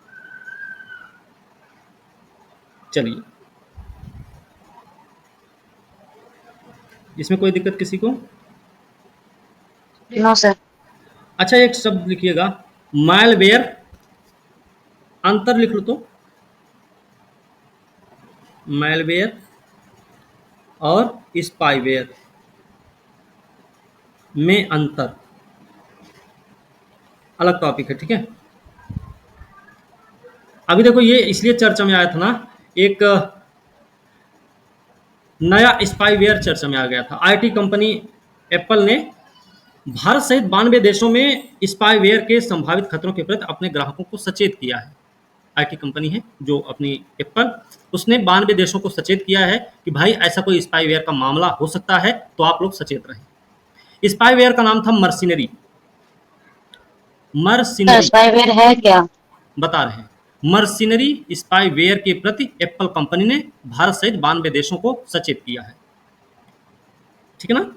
चलिए, इसमें कोई दिक्कत किसी को? No sir. अच्छा, एक शब्द लिखिएगा, मैलवेयर, अंतर लिख लो तो, मैलवेयर और स्पाईवेयर में अंतर, अलग टॉपिक है। ठीक है, अभी देखो ये इसलिए चर्चा में आया था ना, एक नया स्पाईवेयर चर्चा में आ गया था। आईटी कंपनी एप्पल ने भारत सहित 92 देशों में स्पाईवेयर के संभावित खतरों के प्रति अपने ग्राहकों को सचेत किया है। आईटी कंपनी है जो अपनी एप्पल, उसने 92 देशों को सचेत किया है कि भाई ऐसा कोई स्पाईवेयर का मामला हो सकता है, तो आप लोग सचेत रहें। स्पाईवेयर का नाम था मर्सिनरी। मर्सिनरी स्पाईवेयर है क्या? बता रहे हैं। मर्सिनरी स्पाईवेयर के प्रति एप्पल कंपनी ने भारत सहित 92 देशों को सचेत किया है। ठीक है ना,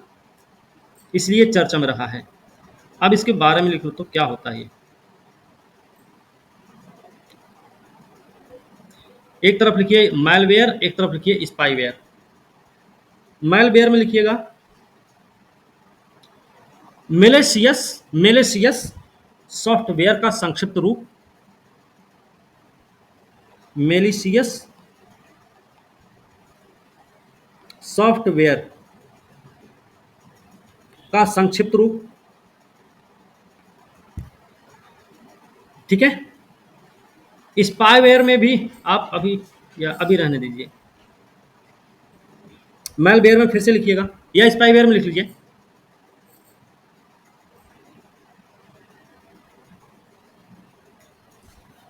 इसलिए चर्चा में रहा है। अब इसके बारे में लिखो तो क्या होता है ये। एक तरफ लिखिए मैलवेयर, एक तरफ लिखिए स्पाईवेयर। मैलवेयर में लिखिएगा मेलेशियस सॉफ्टवेयर का संक्षिप्त रूप। मेलिशियस सॉफ्टवेयर का संक्षिप्त रूप। ठीक है, स्पाईवेयर में भी आप अभी रहने दीजिए। मैलवेयर में फिर से लिखिएगा या स्पाईवेयर में लिख लीजिए।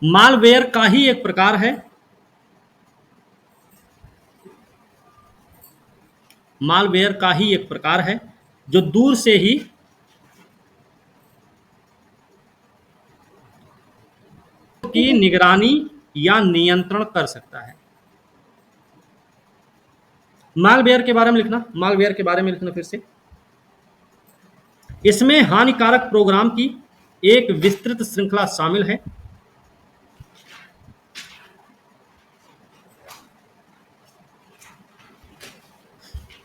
मालवेयर का ही एक प्रकार है। मालवेयर का ही एक प्रकार है जो दूर से ही की निगरानी या नियंत्रण कर सकता है। मालवेयर के बारे में लिखना, मालवेयर के बारे में लिखना फिर से। इसमें हानिकारक प्रोग्राम की एक विस्तृत श्रृंखला शामिल है।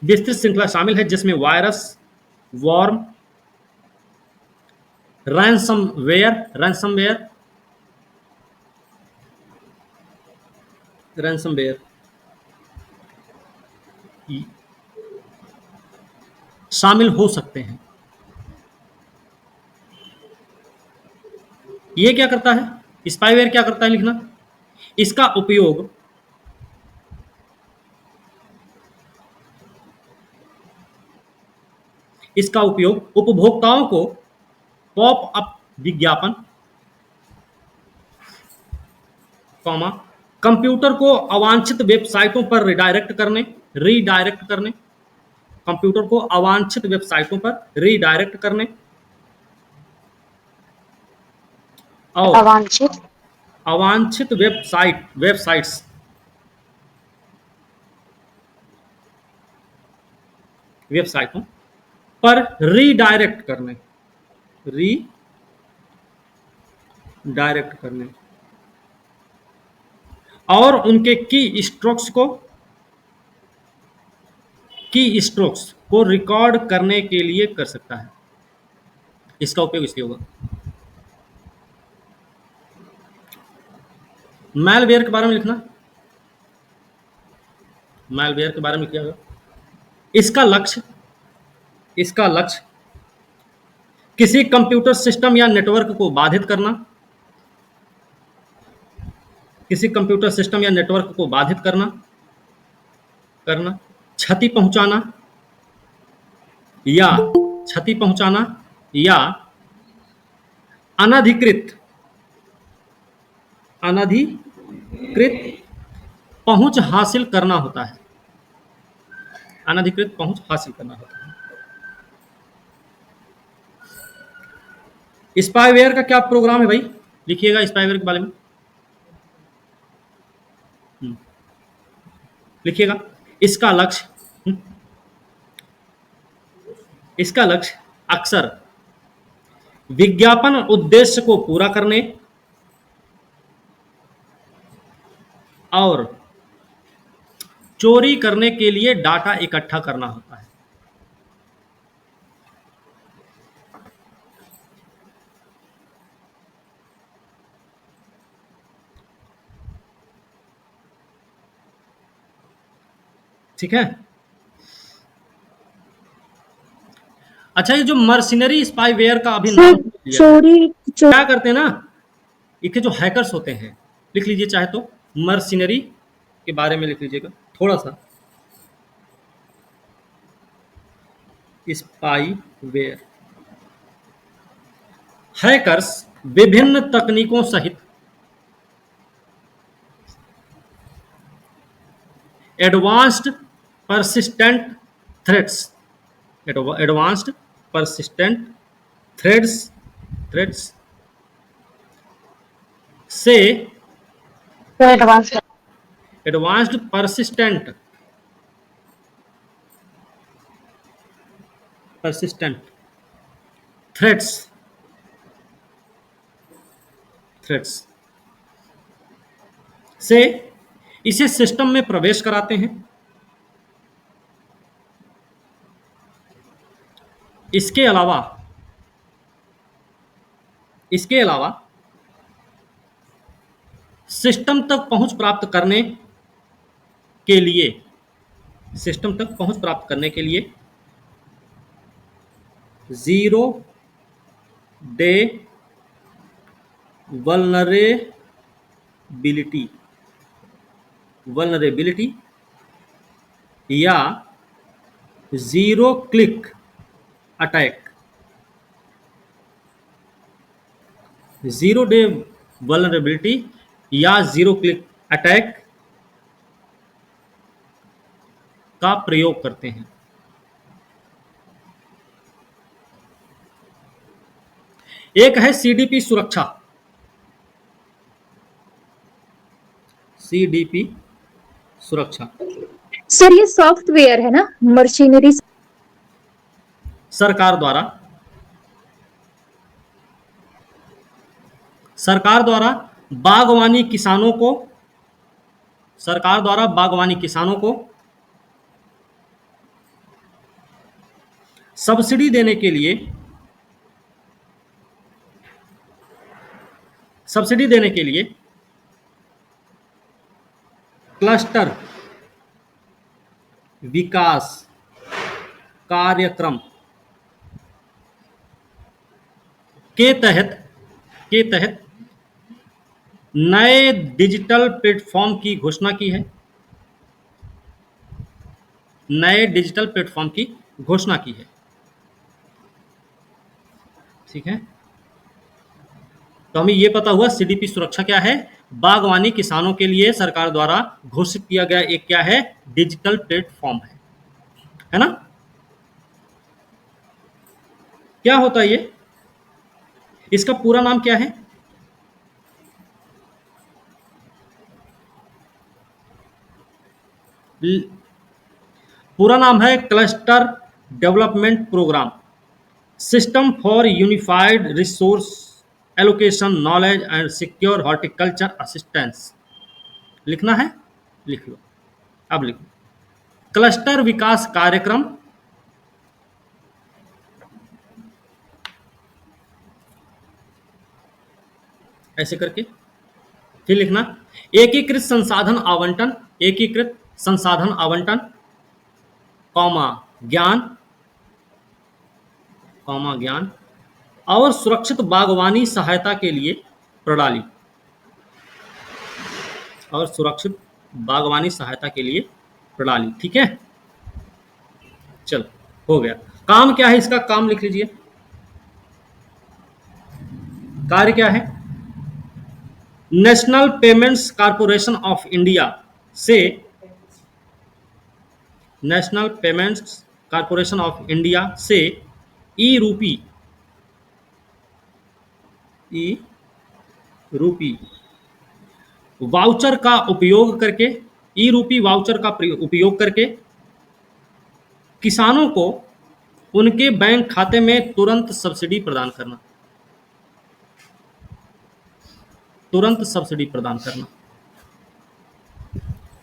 विस्तृत श्रृंखला शामिल है जिसमें वायरस, वॉर्म, रैंसमवेयर शामिल हो सकते हैं। ये क्या करता है, स्पाईवेयर क्या करता है लिखना। इसका उपयोग उपभोक्ताओं को पॉप अप विज्ञापन, कंप्यूटर को अवांछित वेबसाइटों पर कंप्यूटर को अवांछित वेबसाइटों पर रीडायरेक्ट करने और अवांछित वेबसाइटों पर रीडायरेक्ट करने और उनके की स्ट्रोक्स को रिकॉर्ड करने के लिए कर सकता है। इसका उपयोग इसलिए होगा। मैलवेयर के बारे में लिखना, मैलवेयर के बारे में क्या होगा। इसका लक्ष्य किसी कंप्यूटर सिस्टम या नेटवर्क को बाधित करना, क्षति पहुंचाना या अनधिकृत पहुंच हासिल करना होता है। स्पाईवेयर का क्या प्रोग्राम है भाई, लिखिएगा स्पाईवेयर के बारे में। लिखिएगा इसका लक्ष्य अक्सर विज्ञापन उद्देश्य को पूरा करने और चोरी करने के लिए डाटा इकट्ठा करना होता है। ठीक है, अच्छा ये जो मर्सिनरी स्पाईवेयर का अभी नाम लिया, क्या करते हैं ना, इसके जो हैकर्स होते हैं लिख लीजिए चाहे तो, मर्सिनरी के बारे में लिख लीजिएगा थोड़ा सा। स्पाईवेयर, हैकर्स विभिन्न तकनीकों सहित advanced persistent threats, advanced persistent threats से तो एडवांस एडवांस्ड परसिस्टेंट थ्रेट्स से इसे सिस्टम में प्रवेश कराते हैं। इसके अलावा सिस्टम तक पहुंच प्राप्त करने के लिए जीरो डे वल्नरेबिलिटी या zero click attack, zero day vulnerability या जीरो क्लिक अटैक का प्रयोग करते हैं। एक है सीडीपी सुरक्षा, सीडीपी सुरक्षा सर ये सॉफ्टवेयर है ना, मशीनरी। सरकार द्वारा बागवानी किसानों को सब्सिडी देने के लिए क्लस्टर विकास कार्यक्रम के तहत नए डिजिटल प्लेटफॉर्म की घोषणा की है। ठीक है, तो हमें ये पता हुआ सीडीपी सुरक्षा क्या है। बागवानी किसानों के लिए सरकार द्वारा घोषित किया गया एक क्या है, डिजिटल प्लेटफॉर्म है ना। क्या होता है ये, इसका पूरा नाम क्या है? पूरा नाम है cluster development program, system for unified resource allocation knowledge and secure horticulture assistance. लिखना है, लिख लो। अब लिखो क्लस्टर विकास कार्यक्रम ऐसे करके, फिर लिखना एकीकृत संसाधन आवंटन ज्ञान और सुरक्षित बागवानी सहायता के लिए प्रणाली। ठीक है, चलो हो गया। काम क्या है इसका, काम लिख लीजिए। कार्य क्या है? National payments corporation of India से ई रूपी वाउचर का उपयोग करके किसानों को उनके बैंक खाते में तुरंत सब्सिडी प्रदान करना।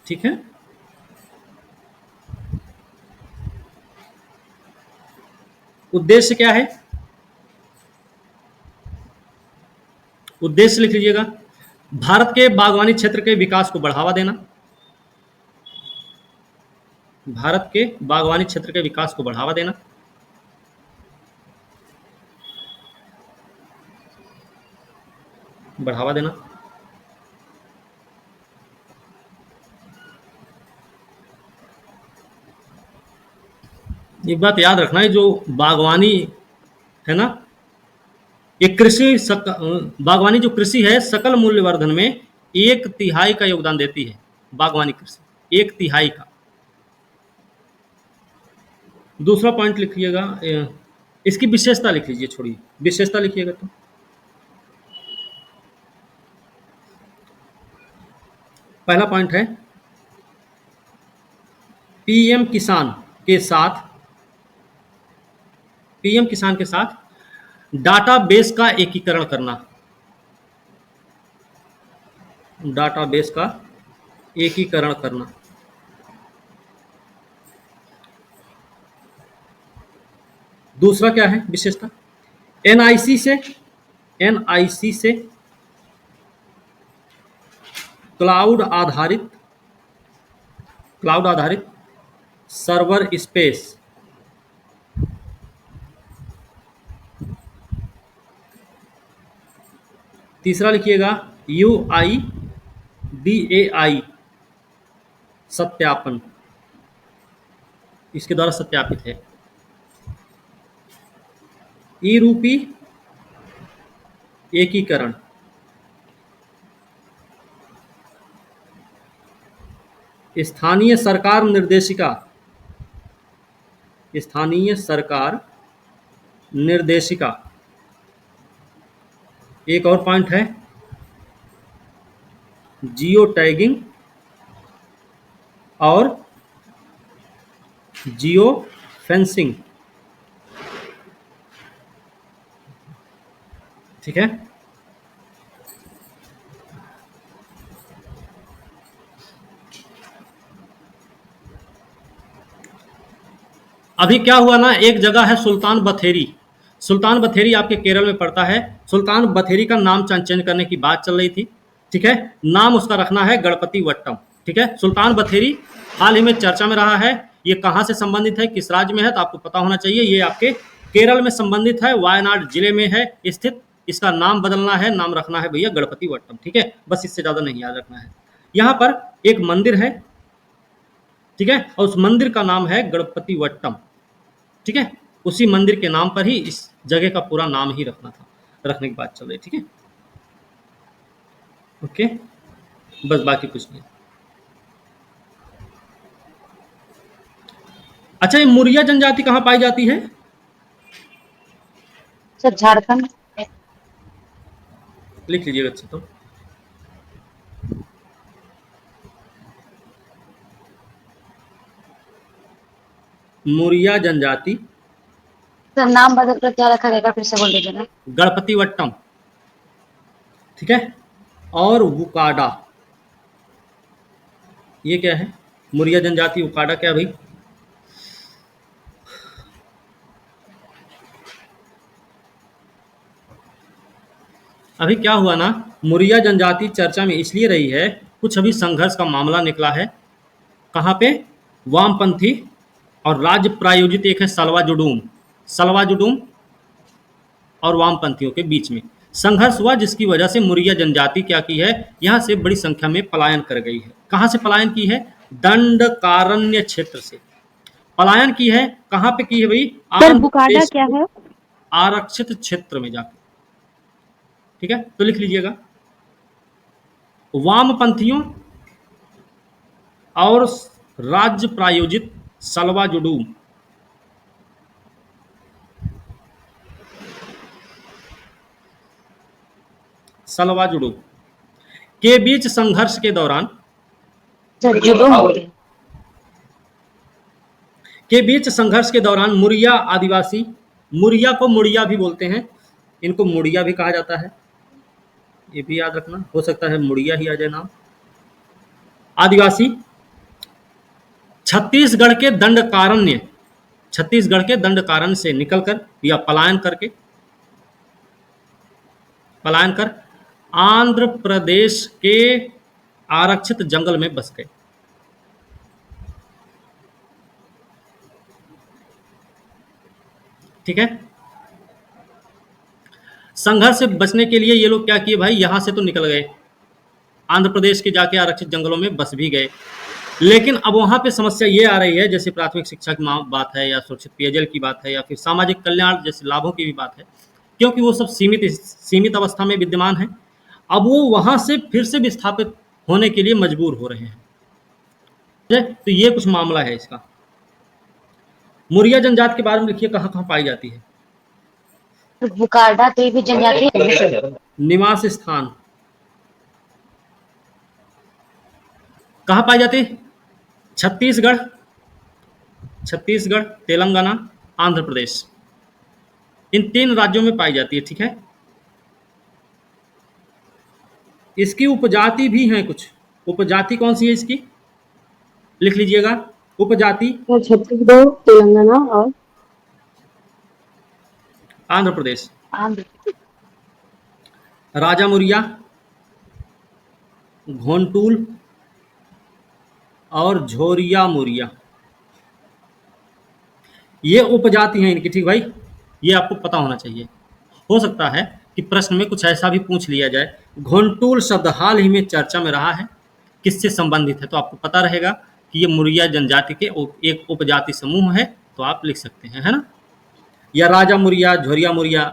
ठीक है, उद्देश्य क्या है? उद्देश्य लिख लीजिएगा, भारत के बागवानी क्षेत्र के विकास को बढ़ावा देना। एक बात याद रखना है, जो बागवानी है ना, ये बागवानी जो कृषि है सकल मूल्यवर्धन में 1/3 का योगदान देती है। बागवानी कृषि 1/3 का। दूसरा पॉइंट लिखिएगा, इसकी विशेषता लिख लीजिए, छोड़िए विशेषता लिखिएगा। तो पहला पॉइंट है पीएम किसान के साथ डाटाबेस का एकीकरण करना। डाटाबेस का एकीकरण करना। दूसरा क्या है विशेषता? एनआईसी से क्लाउड आधारित सर्वर स्पेस। तीसरा लिखिएगा UIDAI सत्यापन, इसके द्वारा सत्यापित है। ई रूपी एकीकरण। स्थानीय सरकार निर्देशिका। एक और पॉइंट है जियो टैगिंग और जियो फेंसिंग। ठीक है। अभी क्या हुआ ना, एक जगह है सुल्तान बथेरी आपके केरल में पड़ता है। सुल्तान बथेरी का नाम चेंज करने की बात चल रही थी। ठीक है, नाम उसका रखना है गणपति वट्टम। ठीक है, सुल्तान बथेरी हाल ही में चर्चा में रहा है। ये कहाँ से संबंधित है, किस राज्य में है, तो आपको पता होना चाहिए। ये आपके केरल में संबंधित है, वायनाड जिले में है स्थित। इसका नाम बदलना है, नाम रखना है भैया गणपति वट्टम। ठीक है, बस इससे ज़्यादा नहीं याद रखना है। यहाँ पर एक मंदिर है, ठीक है, और उस मंदिर का नाम है गणपति वट्टम। ठीक है, उसी मंदिर के नाम पर ही इस जगह का पूरा नाम ही रखना था, रखने की बात चल रही। ठीक है, ओके, बस बाकी कुछ नहीं। अच्छा, ये मुरिया जनजाति कहाँ पाई जाती है? सर झारखंड। लिख लीजिएगा अच्छा। तो मुरिया जनजाति सर नाम बदल कर क्या रखा जाएगा, फिर से बोल दीजिए ना। गणपति वट्टम। ठीक है, और वुकाडा। ये क्या है? मुरिया जनजाति, वुकाडा क्या भाई? अभी क्या हुआ ना, मुरिया जनजाति चर्चा में इसलिए रही है, कुछ अभी संघर्ष का मामला निकला है। कहाँ पे? वामपंथी और राज्य प्रायोजित एक है सलवा जुडूम और वामपंथियों के बीच में संघर्ष हुआ, जिसकी वजह से मुरिया जनजाति क्या की है, यहाँ से बड़ी संख्या में पलायन कर गई है। कहाँ से पलायन की है? दंडकारण्य क्षेत्र से पलायन की है। कहाँ पे की है भाई? सर बुकाडा क्या है? आरक्षित क्षेत्र में जाकर। ठीक है, तो लिख लीजिएगा वामपंथियों और राज्य प्रायोजित सलवा जुडूम। के बीच संघर्ष के दौरान मुरिया आदिवासी, मुरिया को मुड़िया भी बोलते हैं, इनको मुड़िया भी कहा जाता है, ये भी याद रखना। हो सकता है मुड़िया ही आ जाए नाम। आदिवासी छत्तीसगढ़ के दंडकारण्य से निकलकर या पलायन कर आंध्र प्रदेश के आरक्षित जंगल में बस गए। ठीक है, संघर्ष से बचने के लिए ये लोग क्या किए भाई, यहां से तो निकल गए, आंध्र प्रदेश के जाके आरक्षित जंगलों में बस भी गए। लेकिन अब वहाँ पे समस्या ये आ रही है, जैसे प्राथमिक शिक्षा की बात है, या सुरक्षित पेयजल की बात है, या फिर सामाजिक कल्याण जैसे लाभों की भी बात है, क्योंकि वो सब सीमित अवस्था में विद्यमान है। अब वो वहाँ से फिर से विस्थापित होने के लिए मजबूर हो रहे हैं। तो ये कुछ मामला है इसका। मुरिया जनजाति के बारे में लिखिए, कहाँ कहाँ पाई जाती है। बुकार्डा तो ये भी जनजाति है। निवास स्थान कहाँ पाई जाती है? छत्तीसगढ़, तेलंगाना, आंध्र प्रदेश, इन 3 राज्यों में पाई जाती है। ठीक है, इसकी उपजाति भी हैं कुछ। उपजाति कौन सी है इसकी, लिख लीजिएगा। उपजाति छत्तीसगढ़, तेलंगाना और आंध्र प्रदेश। आंध्र। राजा मुरिया, घोंटूल और झोरिया मुरिया, ये उपजाति हैं इनकी। ठीक भाई, ये आपको पता होना चाहिए। हो सकता है कि प्रश्न में कुछ ऐसा भी पूछ लिया जाए। घोंटूल शब्द हाल ही में चर्चा में रहा है, किससे संबंधित है, तो आपको पता रहेगा कि ये मुरिया जनजाति के एक उपजाति समूह है, तो आप लिख सकते हैं, है ना। या राजा मुरिया, झोरिया मुरिया,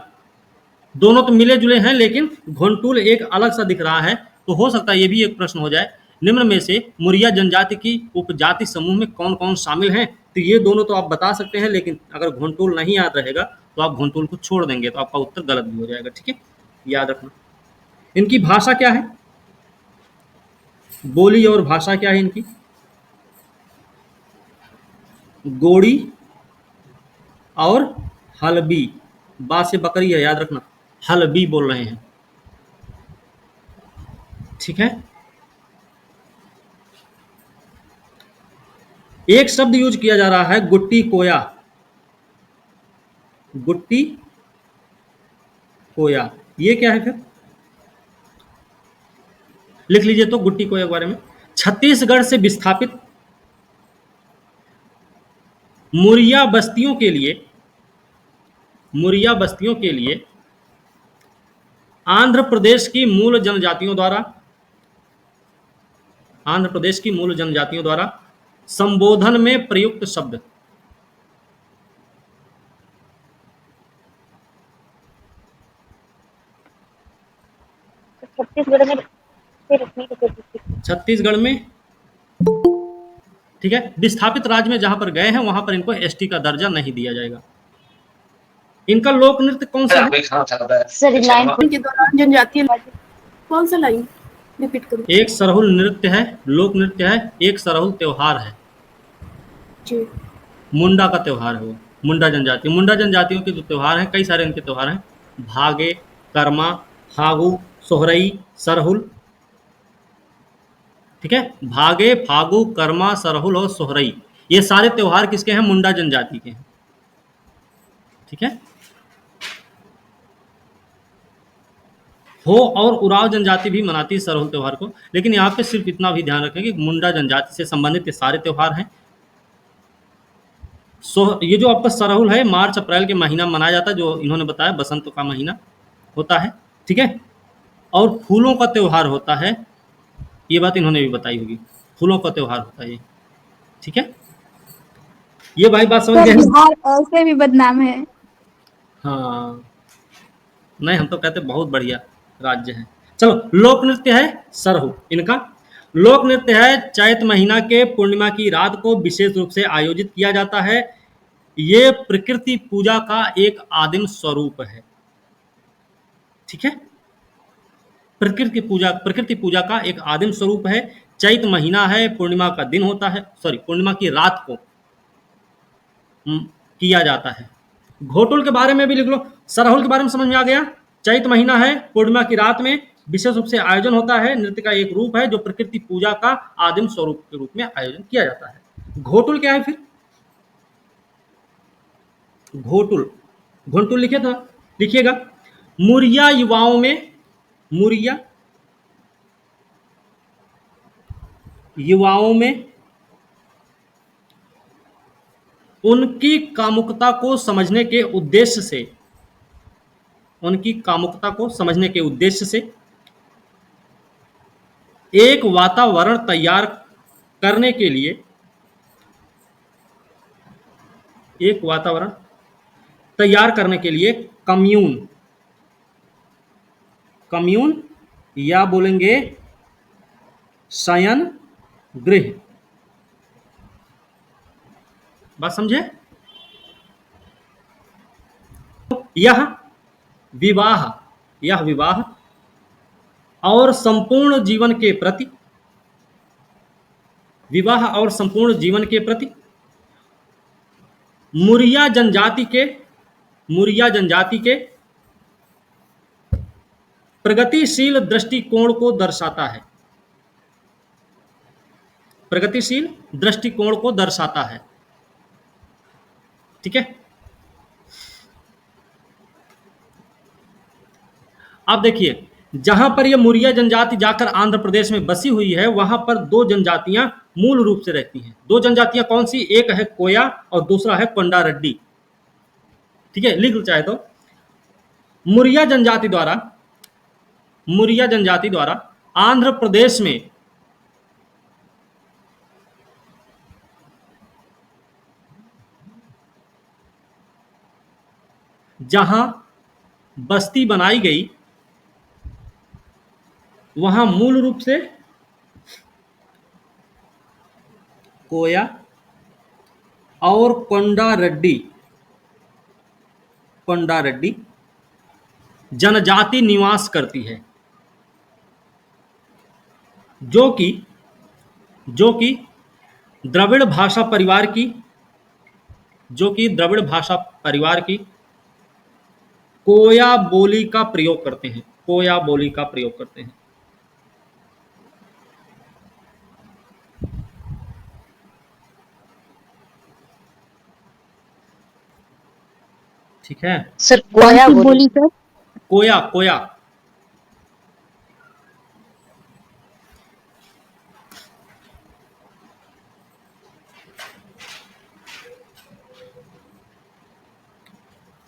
दोनों तो मिले जुले हैं, लेकिन घोंटूल एक अलग सा दिख रहा है। तो हो सकता है ये भी एक प्रश्न हो जाए, निम्न में से मुरिया जनजाति की उपजाति समूह में कौन कौन शामिल हैं। तो ये दोनों तो आप बता सकते हैं, लेकिन अगर घोंटूल नहीं याद रहेगा तो आप घोंटूल को छोड़ देंगे, तो आपका उत्तर गलत भी हो जाएगा। ठीक है, याद रखना। इनकी भाषा क्या है, बोली और भाषा क्या है इनकी? गोड़ी और हलबी। बा से बकरी है, याद रखना, हलबी बोल रहे हैं। ठीक है, एक शब्द यूज किया जा रहा है, गुट्टी कोया। गुट्टी कोया, ये क्या है फिर, लिख लीजिए तो गुट्टी कोया के बारे में। छत्तीसगढ़ से विस्थापित मुरिया बस्तियों के लिए आंध्र प्रदेश की मूल जनजातियों द्वारा संबोधन में प्रयुक्त शब्द। छत्तीसगढ़ में, ठीक है, विस्थापित राज्य में जहां पर गए हैं वहां पर इनको एसटी का दर्जा नहीं दिया जाएगा। इनका लोक नृत्य कौन सा है? सर लाइन के दौरान जनजातीय कौन सा लाइन रिपीट करूं? एक सरहुल नृत्य है, लोक नृत्य है, एक सरहुल त्योहार है। जी, मुंडा का त्योहार है वो, मुंडा जनजातियों के जो त्योहार हैं, कई सारे इनके त्योहार हैं। भागे, कर्मा, फागु, सोहरई, सरहुल। ठीक है, भागे, फागु, कर्मा, सरहुल और सोहरई, ये सारे त्योहार किसके हैं? मुंडा जनजाति के हैं। ठीक है, हो और उराव जनजाति भी मनाती है सरहुल त्योहार को, लेकिन यहाँ पे सिर्फ इतना भी ध्यान रखें कि मुंडा जनजाति से संबंधित ये सारे त्योहार हैं। ये जो आपका सरहुल है, मार्च अप्रैल के महीना मनाया जाता है, जो इन्होंने बताया बसंत का महीना होता है। ठीक है, और फूलों का त्योहार होता है, ये बात इन्होंने भी बताई होगी, फूलों का त्योहार होता है ये। ठीक है, ये भाई बात समझ सर गए? बिहार ऐसे भी बदनाम है। हाँ, नहीं, हम तो कहते बहुत बढ़िया राज्य है। चलो, लोक नृत्य है सरहु, इनका लोक नृत्य है, चैत महीना के पूर्णिमा की रात को विशेष रूप से आयोजित किया जाता है। ये प्रकृति पूजा का एक आदिम स्वरूप है। ठीक है, प्रकृति पूजा का एक आदिम स्वरूप है। चैत महीना है, पूर्णिमा का दिन होता है, पूर्णिमा की रात को किया जाता है। घोटुल के बारे में भी लिख लो। सरहुल के बारे में समझ में आ गया। चैत महीना है, पूर्णिमा की रात में विशेष रूप से आयोजन होता है। नृत्य का एक रूप है जो प्रकृति पूजा का आदिम स्वरूप के रूप में आयोजन किया जाता है। घोटुल क्या है फिर? घोटुल लिखे था, लिखिएगा। मुरिया युवाओं में उनकी कामुकता को समझने के उद्देश्य से एक वातावरण तैयार करने के लिए एक वातावरण तैयार करने के लिए कम्यून कम्यून या बोलेंगे शयन गृह। बात समझे? यह विवाह यह विवाह और संपूर्ण जीवन के प्रति विवाह और संपूर्ण जीवन के प्रति मुरिया जनजाति के प्रगतिशील दृष्टिकोण को दर्शाता है। प्रगतिशील दृष्टिकोण को दर्शाता है। ठीक है। अब देखिए, जहां पर यह मुरिया जनजाति जाकर आंध्र प्रदेश में बसी हुई है, वहां पर दो जनजातियां मूल रूप से रहती हैं। दो जनजातियां कौन सी? एक है कोया और दूसरा है कोंडा रेड्डी। ठीक है, लिख लो चाहे तो। मुरिया जनजाति द्वारा आंध्र प्रदेश में जहां बस्ती बनाई गई, वहां मूल रूप से कोया और कोंडा रेड्डी जनजाति निवास करती है, जो कि द्रविड़ भाषा परिवार की कोया बोली का प्रयोग करते हैं। ठीक है। सर कौन कोया सी बोली बोली सर? कोया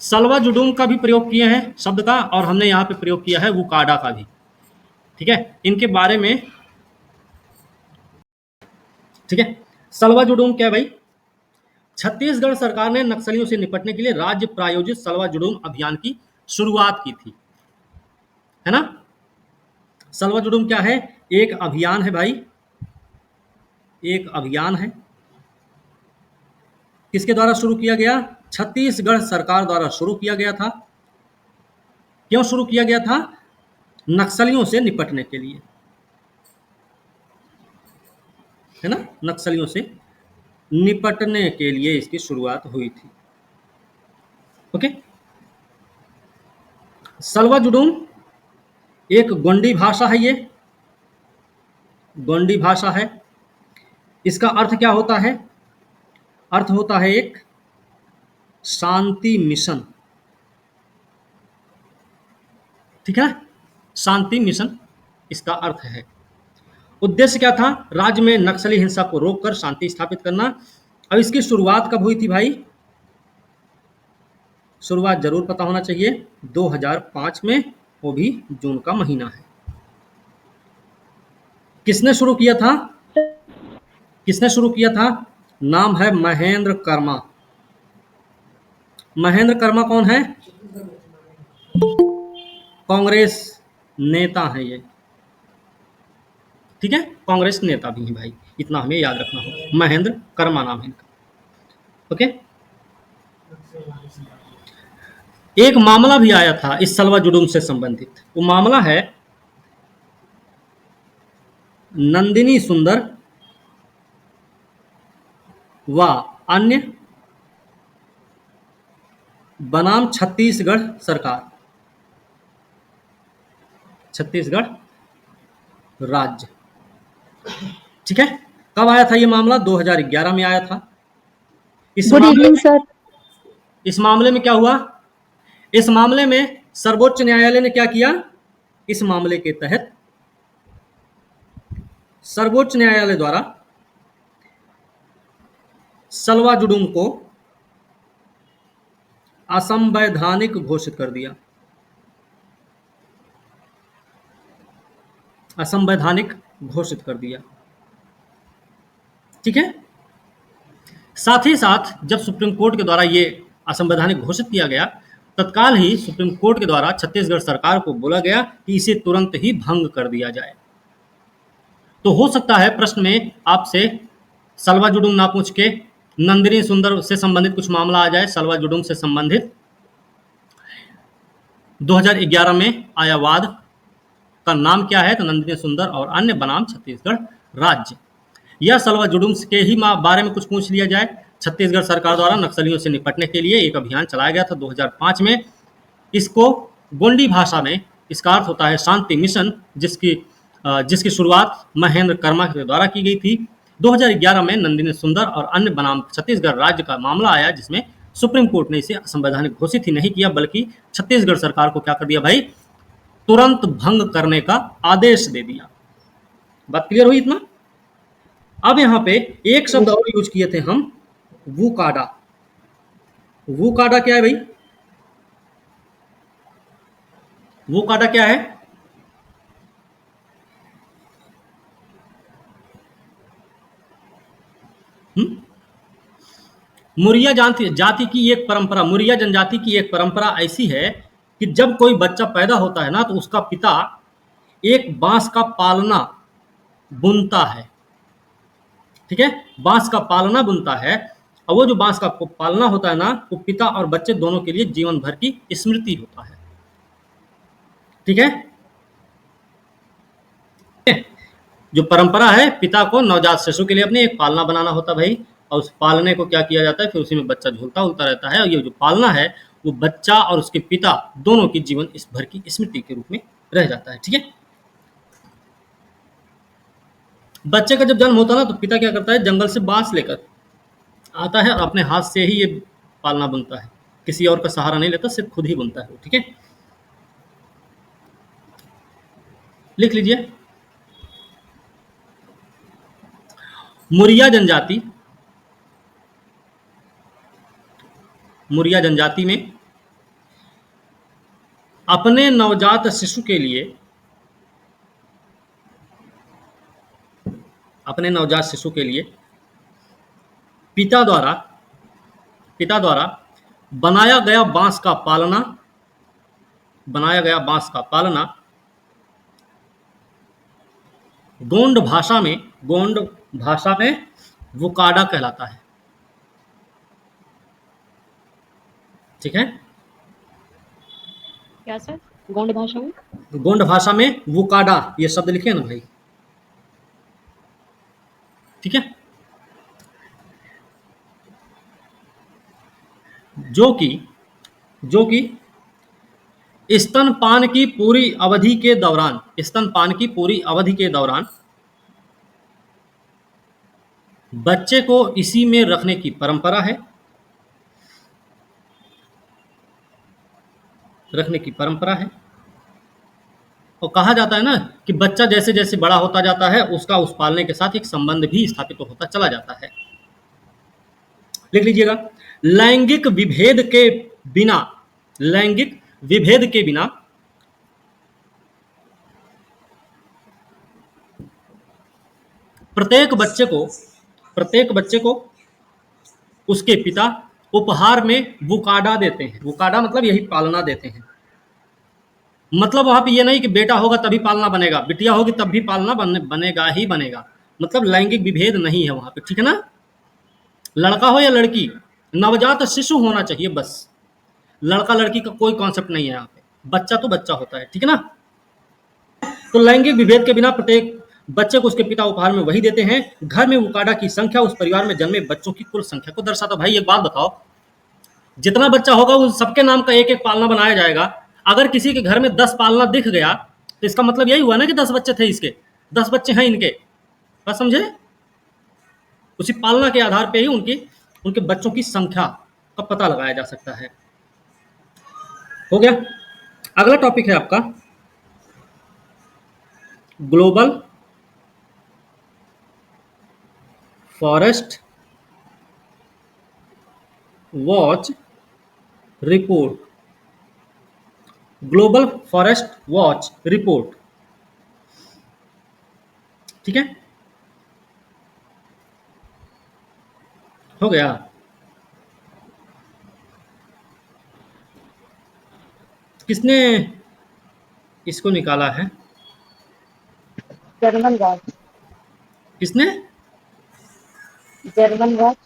सलवा जुडूम का भी प्रयोग किए हैं शब्द का, और हमने यहां पे प्रयोग किया है वुकाडा का भी। ठीक है, इनके बारे में। ठीक है, सलवा जुडूम क्या है भाई? छत्तीसगढ़ सरकार ने नक्सलियों से निपटने के लिए राज्य प्रायोजित सलवा जुडूम अभियान की शुरुआत की थी, है ना। सलवा जुडूम क्या है? एक अभियान है भाई, एक अभियान है। किसके द्वारा शुरू किया गया? छत्तीसगढ़ सरकार द्वारा शुरू किया गया था। क्यों शुरू किया गया था? नक्सलियों से निपटने के लिए, है ना। नक्सलियों से निपटने के लिए इसकी शुरुआत हुई थी। ओके। सलवा जुडूम एक गोंडी भाषा है। ये गोंडी भाषा है। इसका अर्थ क्या होता है? अर्थ होता है एक शांति मिशन। ठीक है, शांति मिशन इसका अर्थ है। उद्देश्य क्या था? राज्य में नक्सली हिंसा को रोककर शांति स्थापित करना। अब इसकी शुरुआत कब हुई थी भाई? शुरुआत जरूर पता होना चाहिए, 2005 में, वो भी जून का महीना है। किसने शुरू किया था? नाम है महेंद्र कर्मा। महेंद्र कर्मा कौन है? कांग्रेस नेता है ये। ठीक है, कांग्रेस नेता भी हैं भाई, इतना हमें याद रखना होगा। महेंद्र कर्मा नाम है इनका। ओके। एक मामला भी आया था इस सलवा जुडूम से संबंधित। वो मामला है नंदिनी सुंदर व अन्य बनाम छत्तीसगढ़ राज्य। ठीक है, कब आया था ये मामला? 2011 में आया था। Good evening sir. इस मामले में क्या हुआ? इस मामले में सर्वोच्च न्यायालय ने क्या किया? इस मामले के तहत सर्वोच्च न्यायालय द्वारा सलवा जुडूम को असंवैधानिक घोषित कर दिया। असंवैधानिक घोषित कर दिया। ठीक है। साथ ही साथ जब सुप्रीम कोर्ट के द्वारा ये असंवैधानिक घोषित किया गया, तत्काल ही सुप्रीम कोर्ट के द्वारा छत्तीसगढ़ सरकार को बोला गया कि इसे तुरंत ही भंग कर दिया जाए। तो हो सकता है प्रश्न में आपसे सलवा जुडुम ना पूछ के नंदिनी सुंदर से संबंधित कुछ मामला आ जाए। सलवा जुडुम से संबंधित 2011 में आया वाद का नाम क्या है? तो नंदिनी सुंदर और अन्य बनाम छत्तीसगढ़ राज्य। या सलवा जुडुम के ही बारे में कुछ पूछ लिया जाए। छत्तीसगढ़ सरकार द्वारा नक्सलियों से निपटने के लिए एक अभियान चलाया गया था 2005 में। इसको गोंडी भाषा में इसका अर्थ होता है शांति मिशन, जिसकी शुरुआत महेंद्र कर्मा के द्वारा की गई थी। 2011 में नंदिनी सुंदर और अन्य बनाम छत्तीसगढ़ राज्य का मामला आया, जिसमें सुप्रीम कोर्ट ने इसे असंवैधानिक घोषित ही नहीं किया, बल्कि छत्तीसगढ़ सरकार को क्या कर दिया भाई? तुरंत भंग करने का आदेश दे दिया। बात क्लियर हुई इतना? अब यहाँ पे एक शब्द और यूज किए थे हम, वुकाडा। वुकाडा क्या है भाई? वुकाडा क्या है? मुरिया जाति की एक परंपरा, मुरिया जनजाति की एक परंपरा ऐसी है कि जब कोई बच्चा पैदा होता है ना, तो उसका पिता एक बांस का पालना बुनता है। ठीक है, बांस का पालना बुनता है, और वो जो बांस का पालना होता है ना, वो पिता और बच्चे दोनों के लिए जीवन भर की स्मृति होता है। ठीक है, जो परंपरा है, पिता को नवजात शिशु के लिए अपने एक पालना बनाना होता है भाई, और उस पालने को क्या किया जाता है, फिर उसी में बच्चा झूलता उलता रहता है, और ये जो पालना है वो बच्चा और उसके पिता दोनों की जीवन इस भर की स्मृति के रूप में रह जाता है। ठीक है, बच्चे का जब जन्म होता है ना, तो पिता क्या करता है, जंगल से बांस लेकर आता है और अपने हाथ से ही ये पालना बुनता है, किसी और का सहारा नहीं लेता, सिर्फ खुद ही बुनता है। ठीक है, लिख लीजिए, मुरिया जनजाति में अपने नवजात शिशु के लिए पिता द्वारा बनाया गया बांस का पालना गोंड भाषा में वुकाडा कहलाता है। ठीक है, क्या सर? गोंड भाषा में? गोंड भाषा में वुकाडा, ये शब्द लिखे ना भाई। ठीक है, जो कि स्तनपान की पूरी अवधि के दौरान बच्चे को इसी में रखने की परंपरा है। और कहा जाता है ना कि बच्चा जैसे जैसे बड़ा होता जाता है, उसका उस पालने के साथ एक संबंध भी स्थापित होता चला जाता है। लिख लीजिएगा, लैंगिक विभेद के बिना प्रत्येक बच्चे को उसके पिता उपहार में वुकाडा देते हैं। वुकाडा मतलब यही पालना देते हैं। मतलब वहां पे ये नहीं कि बेटा होगा तभी पालना बनेगा, बिटिया होगी तब भी पालना बनेगा ही बनेगा। मतलब लैंगिक विभेद नहीं है वहां पे। ठीक है ना, लड़का हो या लड़की, नवजात शिशु होना चाहिए बस। लड़का लड़की का कोई कॉन्सेप्ट नहीं है यहाँ पे, बच्चा तो बच्चा होता है। ठीक है ना, तो लैंगिक विभेद के बिना प्रत्येक बच्चे को उसके पिता उपहार में वही देते हैं। घर में वुकाडा की संख्या उस परिवार में जन्मे बच्चों की कुल संख्या को दर्शाता। भाई एक बात बताओ, जितना बच्चा होगा उन सबके नाम का एक एक पालना बनाया जाएगा। अगर किसी के घर में 10 पालना दिख गया तो इसका मतलब यही हुआ ना कि 10 बच्चे थे इसके, 10 बच्चे हैं इनके। बात समझे? उसी पालना के आधार पे ही उनके बच्चों की संख्या का पता लगाया जा सकता है। हो गया। अगला टॉपिक है आपका global forest watch report. Global forest watch report. ठीक है, हो गया। किसने इसको निकाला है? जर्मन राज। किसने? जर्मन राज।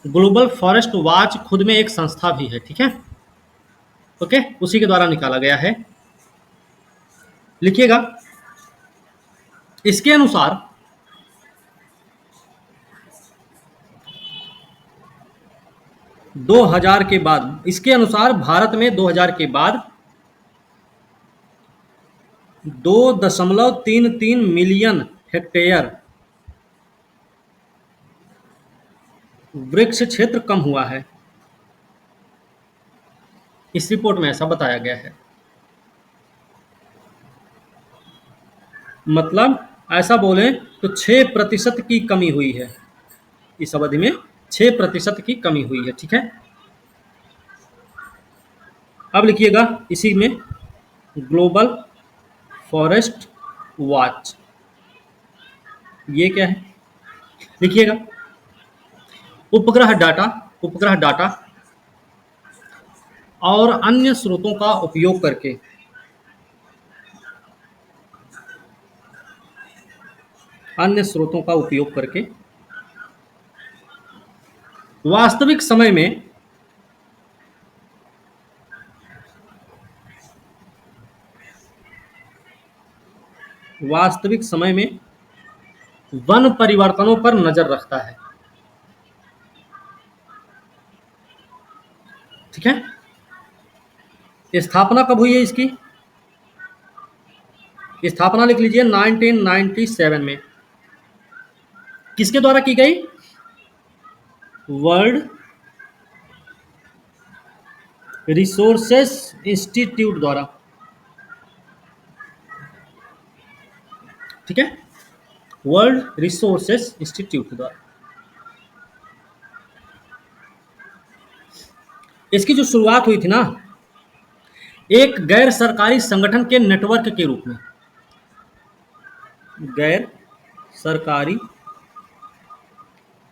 ग्लोबल फॉरेस्ट वॉच खुद में एक संस्था भी है, ठीक है। ओके, उसी के द्वारा निकाला गया है। लिखिएगा, इसके अनुसार 2000 के बाद, इसके अनुसार भारत में 2000 के बाद 2.33 मिलियन हेक्टेयर वृक्ष क्षेत्र कम हुआ है। इस रिपोर्ट में ऐसा बताया गया है। मतलब ऐसा बोलें तो 6% की कमी हुई है, इस अवधि में 6% की कमी हुई है, ठीक है। अब लिखिएगा इसी में, ग्लोबल फॉरेस्ट वॉच, ये क्या है? लिखिएगा, उपग्रह डाटा और अन्य स्रोतों का उपयोग करके वास्तविक समय में वन परिवर्तनों पर नजर रखता है, ठीक है। स्थापना कब हुई है इसकी? स्थापना लिख लीजिए 1997 में। किसके द्वारा की गई? वर्ल्ड रिसोर्सेस इंस्टीट्यूट द्वारा, ठीक है, वर्ल्ड रिसोर्सेस इंस्टीट्यूट द्वारा। इसकी जो शुरुआत हुई थी ना, एक गैर सरकारी संगठन के नेटवर्क के रूप में, गैर सरकारी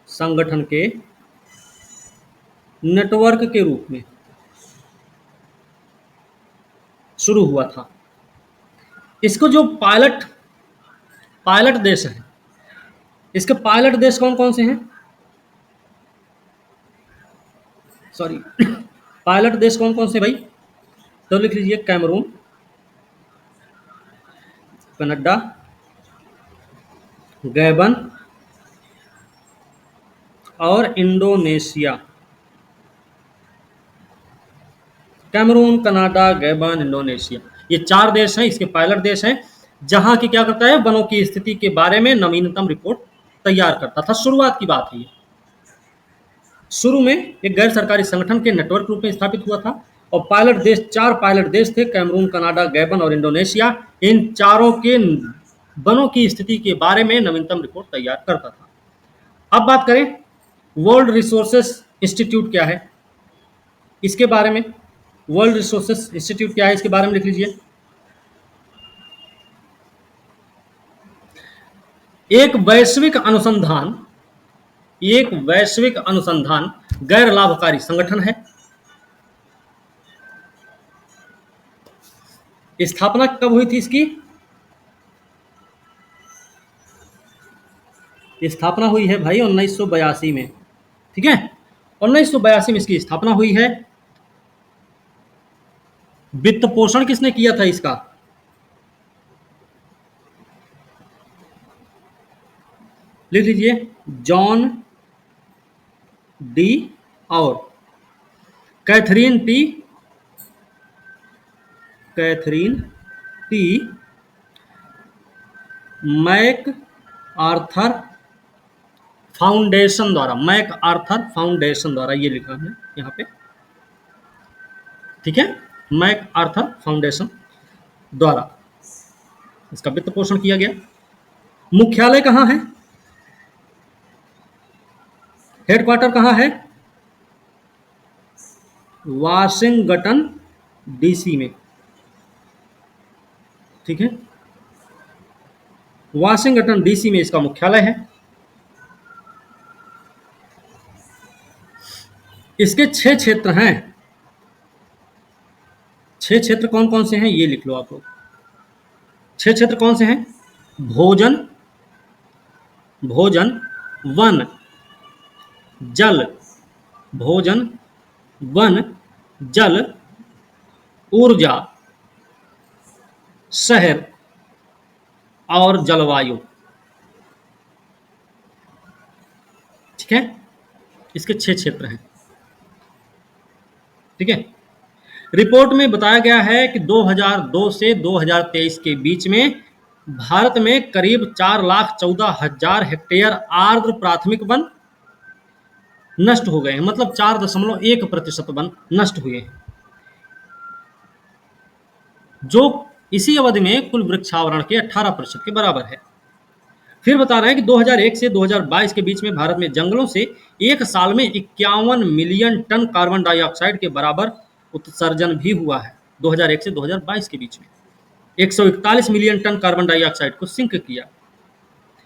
संगठन के नेटवर्क के रूप में शुरू हुआ था। इसको जो पायलट देश है, इसके पायलट देश कौन कौन से हैं? सॉरी, पायलट देश कौन कौन से भाई? तो लिख लीजिए, कैमरून, कनाडा, गैबन और Indonesia. Cameroon, Canada, Gabon, Indonesia, ये 4 देश हैं, इसके पायलट देश हैं, जहां की क्या करता है, वनों की स्थिति के बारे में नवीनतम रिपोर्ट तैयार करता था। शुरुआत की बात है ये। शुरू में एक गैर सरकारी संगठन के नेटवर्क रूप में स्थापित हुआ था, और पायलट देश 4 पायलट देश थे, कैमरून, कनाडा, गैबन और इंडोनेशिया। इन चारों के वनों की स्थिति के बारे में नवीनतम रिपोर्ट तैयार करता था। अब बात करें वर्ल्ड रिसोर्सेस इंस्टीट्यूट क्या है, इसके बारे में। वर्ल्ड रिसोर्सेस इंस्टीट्यूट क्या है, इसके बारे में लिख लीजिए। एक वैश्विक अनुसंधान गैर लाभकारी संगठन है। स्थापना कब हुई थी इसकी? स्थापना हुई है भाई 1982 में, ठीक है। 1982 में इसकी स्थापना हुई है। वित्त पोषण किसने किया था इसका? लिख लीजिए, जॉन डी और Catherine T MacArthur foundation द्वारा, ये लिखा है यहाँ पे, ठीक है, मैक आर्थर फाउंडेशन द्वारा इसका वित्त पोषण किया गया। मुख्यालय कहाँ है? हेडक्वार्टर कहाँ है? वाशिंगटन डीसी में, ठीक है, वाशिंगटन डीसी में इसका मुख्यालय है। इसके 6 क्षेत्र हैं। 6 क्षेत्र कौन कौन से हैं ये लिख लो आप लोग। 6 क्षेत्र कौन से हैं? भोजन, भोजन, वन, जल, भोजन, वन, जल, ऊर्जा, शहर और जलवायु। ठीक है, इसके 6 क्षेत्र हैं। ठीक है, रिपोर्ट में बताया गया है कि 2002 से 2023 के बीच में भारत में करीब 4,14,000 हेक्टेयर आर्द्र प्राथमिक वन नष्ट हो गए हैं, मतलब 4.1% वन नष्ट हुए हैं, जो इसी अवधि में कुल वृक्षावरण के 18% के बराबर है। फिर बता रहे हैं कि 2001 से 2022 के बीच में भारत में जंगलों से एक साल में 51 मिलियन टन कार्बन डाइऑक्साइड के बराबर उत्सर्जन भी हुआ है। 2001 से 2022 के बीच में 141 मिलियन टन कार्बन डाइऑक्साइड को सिंक किया,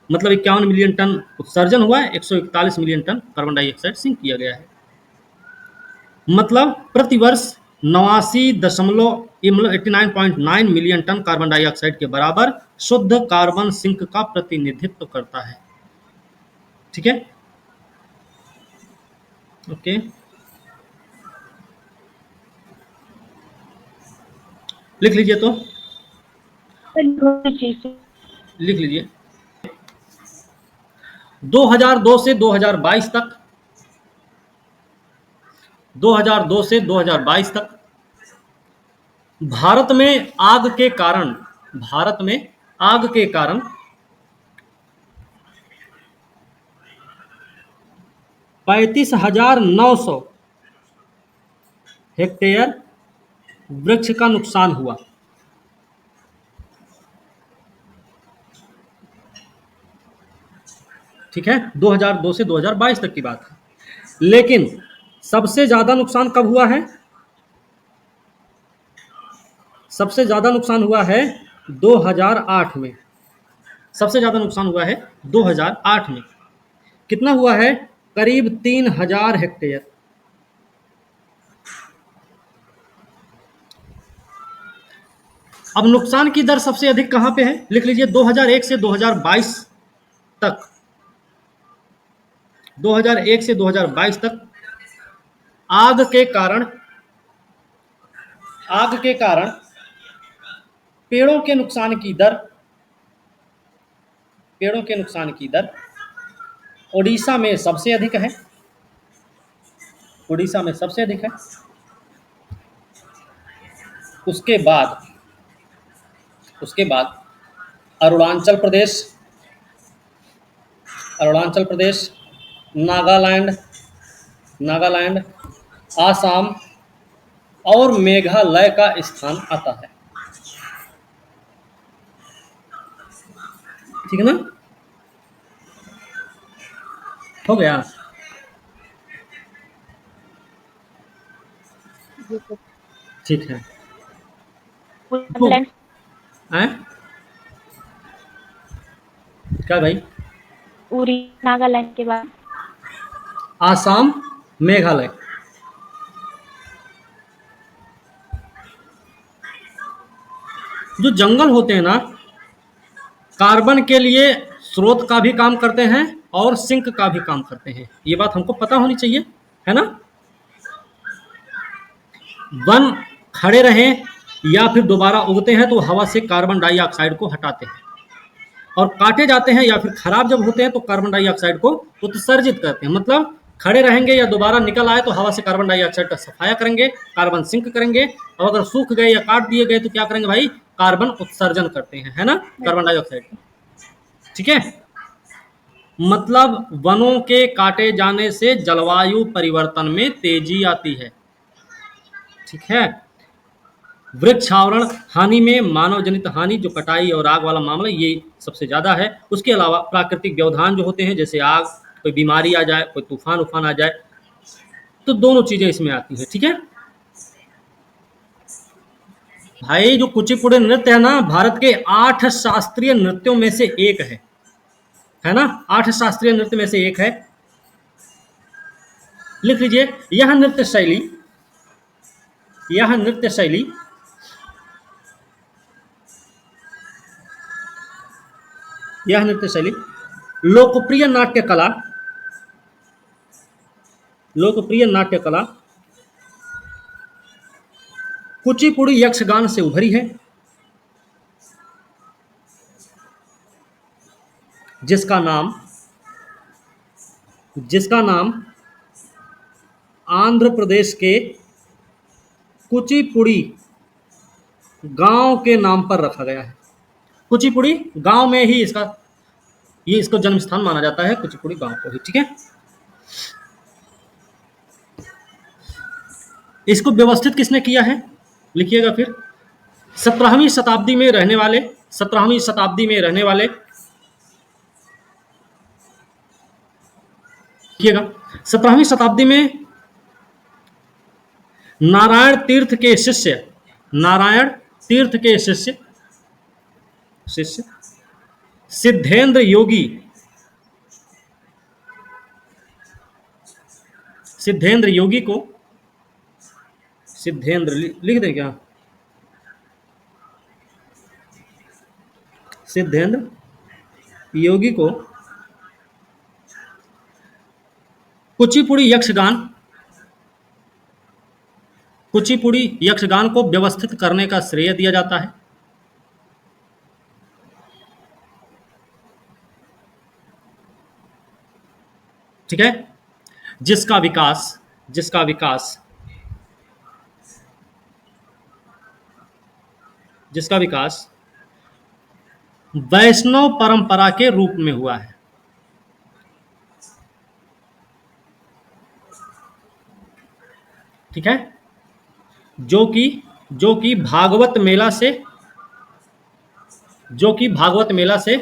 मतलब 51 मिलियन टन उत्सर्जन हुआ है, 141 million ton carbon dioxide sink किया गया है। मतलब प्रतिवर्ष 89.9 मिलियन टन कार्बन डाइऑक्साइड के बराबर शुद्ध कार्बन सिंक का प्रतिनिधित्व करता है। ठीक है, ओके। लिख लीजिए, तो लिख लीजिए। 2002 से 2022 तक, 2002 से 2022 तक भारत में आग के कारण 35,900 हेक्टेयर वृक्ष का नुकसान हुआ। ठीक है, 2002 से 2022 तक की बात है। लेकिन सबसे ज्यादा नुकसान कब हुआ है? सबसे ज्यादा नुकसान हुआ है 2008 में। सबसे ज्यादा नुकसान हुआ है 2008 में। कितना हुआ है? करीब 3,000 हेक्टेयर। अब नुकसान की दर सबसे अधिक कहां पे है? लिख लीजिए, 2001 से 2022 तक, 2001 से 2022 तक आग के कारण पेड़ों के नुकसान की दर ओडिशा में सबसे अधिक है। ओडिशा में सबसे अधिक है। उसके बाद अरुणाचल प्रदेश, नागालैंड, आसाम और मेघालय का स्थान आता है। ठीक है ना? हो गया? ठीक है। हैं? क्या भाई? उरी, नागालैंड के बाद आसाम, मेघालय। जो जंगल होते हैं ना, कार्बन के लिए स्रोत का भी काम करते हैं और सिंक का भी काम करते हैं। ये बात हमको पता होनी चाहिए, है ना? वन खड़े रहें या फिर दोबारा उगते हैं तो हवा से कार्बन डाइऑक्साइड को हटाते हैं, और काटे जाते हैं या फिर खराब जब होते हैं तो कार्बन डाइऑक्साइड को उत्सर्जित करते हैं। मतलब खड़े रहेंगे या दोबारा निकल आए तो हवा से कार्बन डाइऑक्साइड का सफाया करेंगे, कार्बन सिंक करेंगे, और अगर सूख गए या काट दिए गए तो क्या करेंगे भाई? कार्बन उत्सर्जन करते हैं, है ना, कार्बन डाइऑक्साइड। ठीक है, मतलब वनों के काटे जाने से जलवायु परिवर्तन में तेजी आती है। ठीक है, वृक्षावरण हानि में मानव जनित हानि, जो कटाई और आग वाला मामला, ये सबसे ज्यादा है। उसके अलावा प्राकृतिक व्यवधान जो होते हैं, जैसे आग, कोई बीमारी आ जाए, कोई तूफान आ जाए, तो दोनों चीजें इसमें आती हैं। ठीक है भाई, जो कुचिपुड़ी नृत्य है ना, भारत के 8 शास्त्रीय नृत्यों में से एक है ना, 8 शास्त्रीय नृत्य में से एक है। लिख लीजिए, यह नृत्य शैली, यह नृत्य शैली यह नृत्य शैली लोकप्रिय नाट्य कला, लोकप्रिय नाट्य कला कुचिपुड़ी यक्षगान से उभरी है, जिसका नाम आंध्र प्रदेश के कुचिपुड़ी गांव के नाम पर रखा गया है। कुचिपुड़ी गांव में ही इसको जन्म स्थान माना जाता है, कुचिपुड़ी गांव को ही। ठीक है, इसको व्यवस्थित किसने किया है, लिखिएगा फिर। 17वीं शताब्दी में रहने वाले 17वीं शताब्दी में रहने वाले लिखिएगा, 17वीं शताब्दी में नारायण तीर्थ के शिष्य सिद्धेंद्र योगी, को सिद्धेंद्र लिख दें क्या, सिद्धेंद्र योगी को कुचिपुड़ी यक्षगान को व्यवस्थित करने का श्रेय दिया जाता है। ठीक है, जिसका विकास वैष्णव परंपरा के रूप में हुआ है। ठीक है, जो कि भागवत मेला से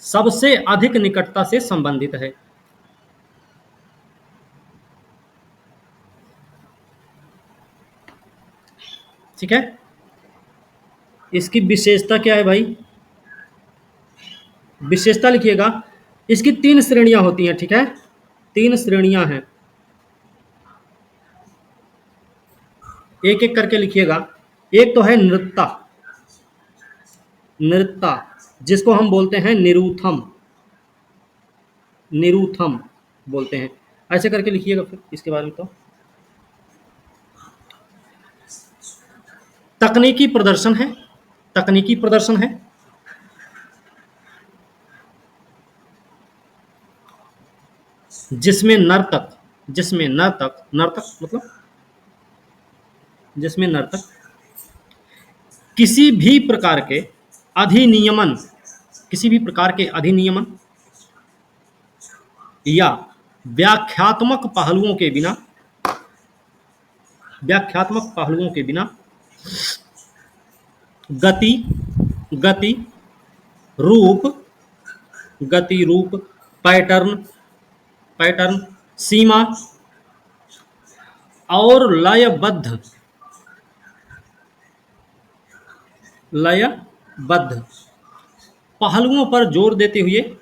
सबसे अधिक निकटता से संबंधित है। ठीक है, इसकी विशेषता क्या है भाई, विशेषता लिखिएगा, इसकी 3 श्रेणियां होती हैं। ठीक है, 3 श्रेणियां हैं, एक एक करके लिखिएगा। एक तो है नृत्ता, जिसको हम बोलते हैं निरूथम बोलते हैं, ऐसे करके लिखिएगा फिर इसके बारे में। तो तकनीकी प्रदर्शन है, जिसमें नर्तक किसी भी प्रकार के अधिनियमन या व्याख्यात्मक पहलुओं के बिना गति रूप पैटर्न सीमा और लयबद्ध पहलुओं पर जोर देते हुए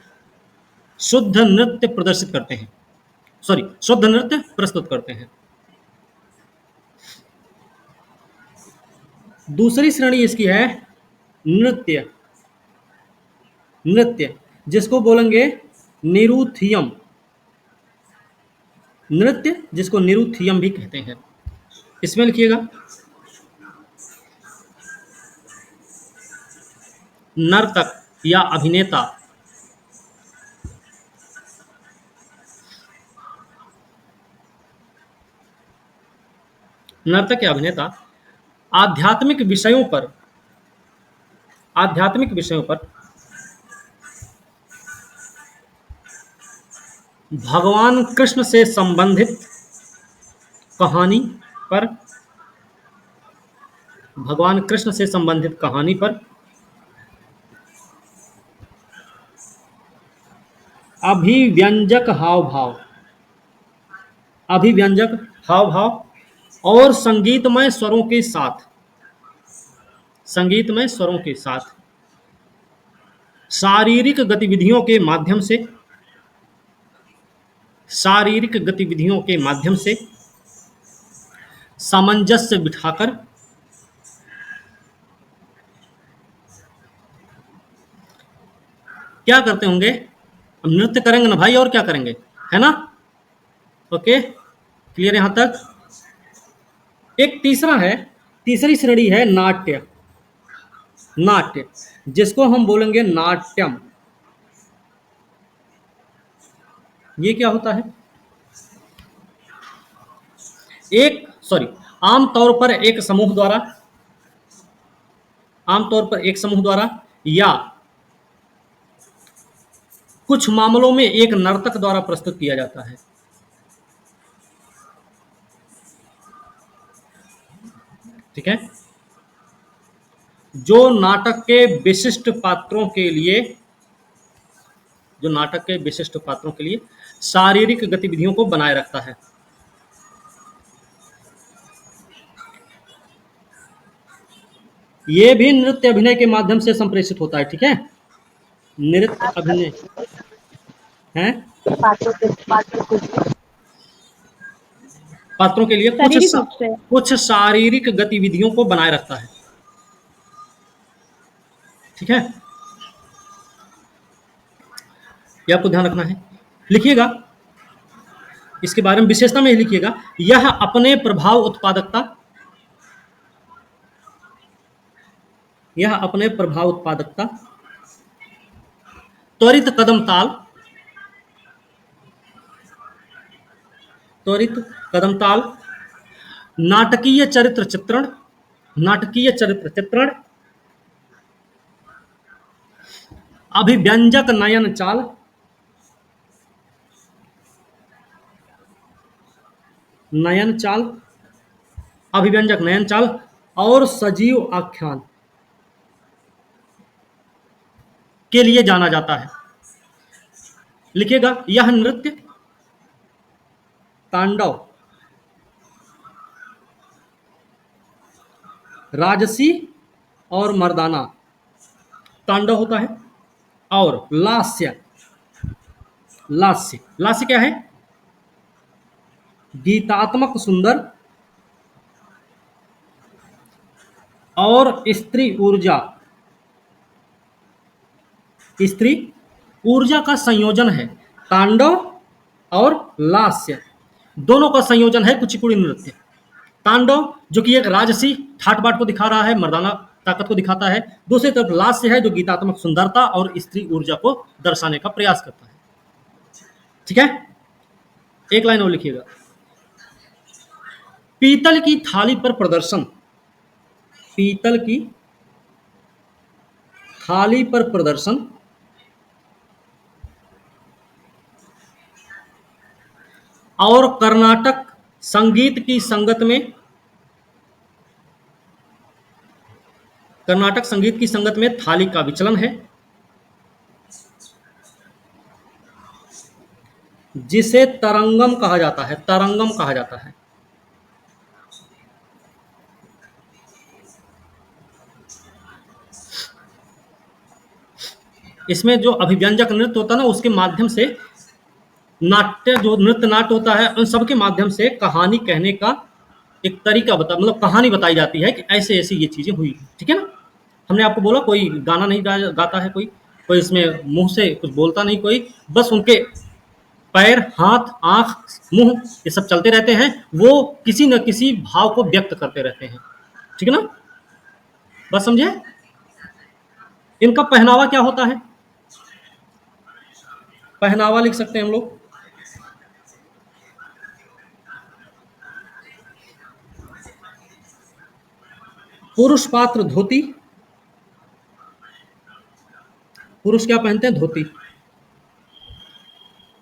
शुद्ध नृत्य प्रस्तुत करते हैं। दूसरी श्रेणी इसकी है नृत्य, जिसको बोलेंगे निरूथियम, जिसको निरूथियम भी कहते हैं। इसमें लिखिएगा, नर्तक या अभिनेता आध्यात्मिक विषयों पर भगवान कृष्ण से संबंधित कहानी पर अभिव्यंजक हाव भाव और संगीतमय स्वरों के साथ शारीरिक गतिविधियों के माध्यम से शारीरिक गतिविधियों के माध्यम से सामंजस्य बिठाकर क्या करते होंगे? हम नृत्य करेंगे ना भाई, और क्या करेंगे, है ना? ओके, क्लियर यहां तक? एक तीसरा है, तीसरी श्रेणी है नाट्य। नाट्य जिसको हम बोलेंगे नाट्यम। ये क्या होता है? आमतौर पर एक समूह द्वारा या कुछ मामलों में एक नर्तक द्वारा प्रस्तुत किया जाता है। ठीक है? जो नाटक के विशिष्ट पात्रों के लिए शारीरिक गतिविधियों को बनाए रखता है। ये भी नृत्य अभिनय के माध्यम से संप्रेषित होता है। ठीक है? नृत्य अभिनय है पात्रों के लिए शारीरिक रूप से। कुछ शारीरिक गतिविधियों को बनाए रखता है। ठीक है? ये आपको ध्यान रखना है, लिखिएगा इसके बारे में, विशेषता में ही लिखिएगा। यह अपने प्रभाव उत्पादकता त्वरित कदम ताल, नाटकीय चरित्र चित्रण, अभिव्यंजक नयन चाल और सजीव आख्यान के लिए जाना जाता है। लिखिएगा, यह नृत्य तांडव, राजसी और मर्दाना तांडव होता है, और लास्य क्या है? गीतात्मक, सुंदर और स्त्री ऊर्जा का संयोजन है। तांडव और लास्य दोनों का संयोजन है कुचिपुड़ी नृत्य। तांडव जो कि एक राजसी ठाट बाट को दिखा रहा है, मर्दाना ताकत को दिखाता है। दूसरी तरफ लास्य है जो गीतात्मक सुंदरता और स्त्री ऊर्जा को दर्शाने का प्रयास करता है। ठीक है? एक लाइन और लिखिएगा, पीतल की थाली पर प्रदर्शन और कर्नाटक संगीत की संगत में थाली का विचलन है, जिसे तरंगम कहा जाता है। इसमें जो अभिव्यंजक नृत्य होता है ना, उसके माध्यम से नृत्य नाट्य होता है, उन सब के माध्यम से कहानी कहने का एक तरीका मतलब कहानी बताई जाती है कि ऐसे ऐसी ये चीजें हुई। ठीक है ना? हमने आपको बोला कोई गाना नहीं गाता है, कोई इसमें मुंह से कुछ बोलता नहीं, कोई बस उनके पैर, हाथ, आंख, मुंह ये सब चलते रहते हैं, वो किसी न किसी भाव को व्यक्त करते रहते हैं। ठीक है ना? बस समझे? इनका पहनावा क्या होता है? पहनावा लिख सकते हैं हम लोग, पुरुष पात्र धोती, पुरुष क्या पहनते हैं? धोती।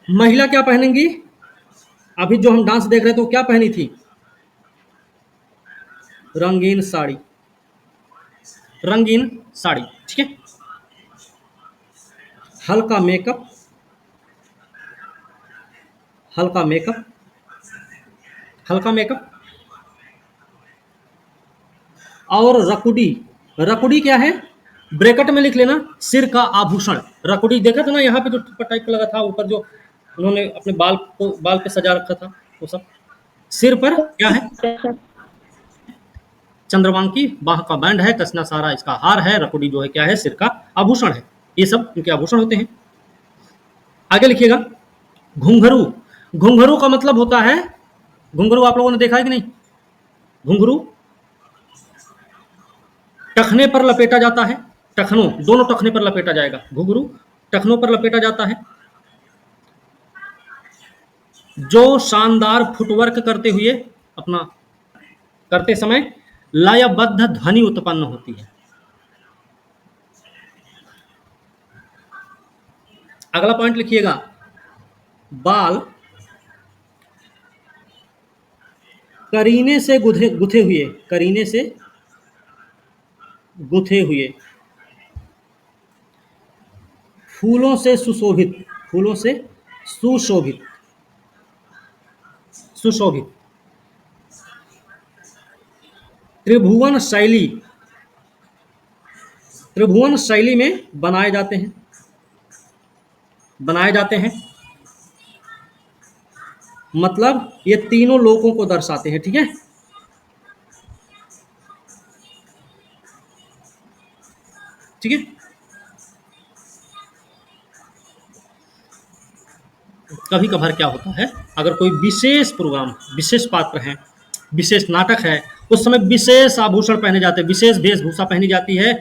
महिला क्या पहनेंगी? अभी जो हम डांस देख रहे थे वो क्या पहनी थी? रंगीन साड़ी। ठीक है? हल्का मेकअप और रकुड़ी क्या है? ब्रैकेट में लिख लेना, सिर का आभूषण। रकुड़ी देखा था ना, यहाँ पे जो टाइप का लगा था ऊपर, जो उन्होंने अपने बाल पे सजा रखा था वो सब। सिर पर क्या है? चंद्रवांकी, बाह का बैंड है, कसना सारा इसका हार है, रकुड़ी जो है क्या है? सिर का आभूषण है। ये सब इनके आभूषण होते हैं। आगे लिखिएगा घुंघरू। घुंघरू का मतलब होता है, घुंघरू आप लोगों ने देखा है कि नहीं? घुंघरू टखने पर लपेटा जाता है, टखनों, दोनों टखने पर लपेटा जाएगा। घुंघरू टखनों पर लपेटा जाता है, जो शानदार फुटवर्क करते समय लयबद्ध ध्वनि उत्पन्न होती है। अगला पॉइंट लिखिएगा बाल करीने से गुथे हुए, करीने से गुथे हुए, फूलों से सुशोभित, फूलों से सुशोभित, सुशोभित, त्रिभुवन शैली, त्रिभुवन शैली में बनाए जाते हैं, बनाए जाते हैं। मतलब ये तीनों लोगों को दर्शाते हैं। ठीक है, ठीक है। कभी कभार क्या होता है, अगर कोई विशेष प्रोग्राम, विशेष पात्र है, विशेष नाटक है, उस समय विशेष आभूषण पहने जाते हैं, विशेष वेशभूषा पहनी जाती है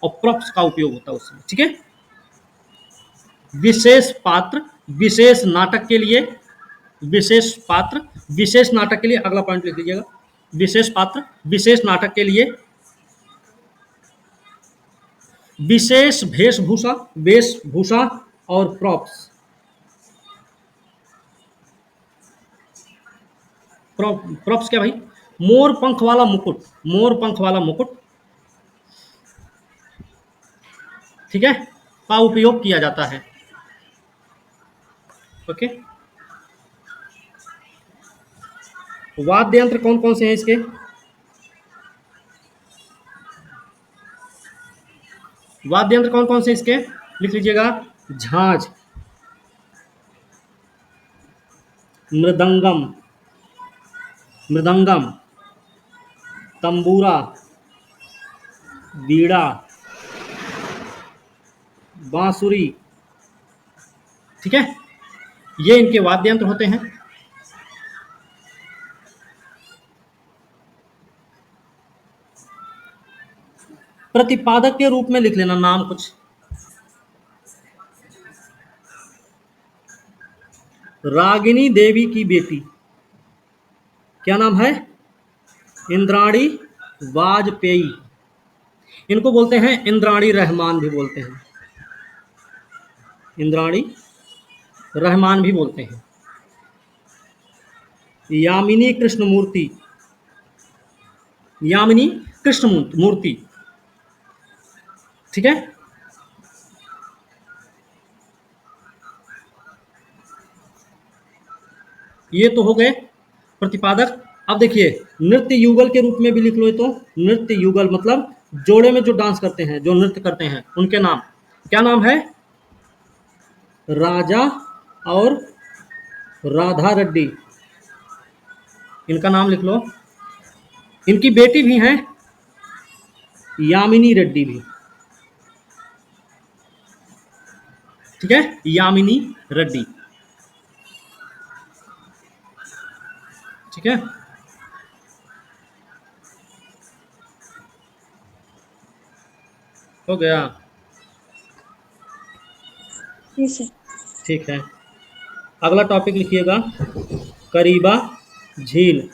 और प्रॉप्स का उपयोग होता है उस समय। ठीक है, विशेष पात्र, विशेष नाटक के लिए, विशेष पात्र, विशेष नाटक के लिए। अगला पॉइंट लिख लीजिएगा विशेष पात्र, विशेष नाटक के लिए विशेष वेशभूषा, वेशभूषा और प्रॉप्स। प्रॉप्स क्या भाई? मोर पंख वाला मुकुट, मोर पंख वाला मुकुट, ठीक है, का उपयोग किया जाता है। ओके, वाद्य यंत्र कौन कौन से हैं इसके? वाद्य यंत्र कौन कौन से इसके लिख लीजिएगा झांझ, मृदंगम, मृदंगम, तंबूरा, बीड़ा, बांसुरी। ठीक है, ये इनके वाद्य यंत्र होते हैं। प्रतिपादक के रूप में लिख लेना नाम कुछ। रागिनी देवी की बेटी, क्या नाम है? इंद्राणी वाजपेयी। इनको बोलते हैं इंद्राणी रहमान भी बोलते हैं, इंद्राणी रहमान भी बोलते हैं। यामिनी कृष्णमूर्ति, यामिनी कृष्णमूर्ति। ठीक है, ये तो हो गए प्रतिपादक। अब देखिए नृत्य युगल के रूप में भी लिख लो। तो नृत्य युगल मतलब जोड़े में जो डांस करते हैं, जो नृत्य करते हैं, उनके नाम क्या नाम है? राजा और राधा रेड्डी, इनका नाम लिख लो। इनकी बेटी भी हैं यामिनी रेड्डी भी। ठीक है, यामिनी रेड्डी। ठीक है, हो गया। ठीक है, अगला टॉपिक लिखिएगा करीबा झील।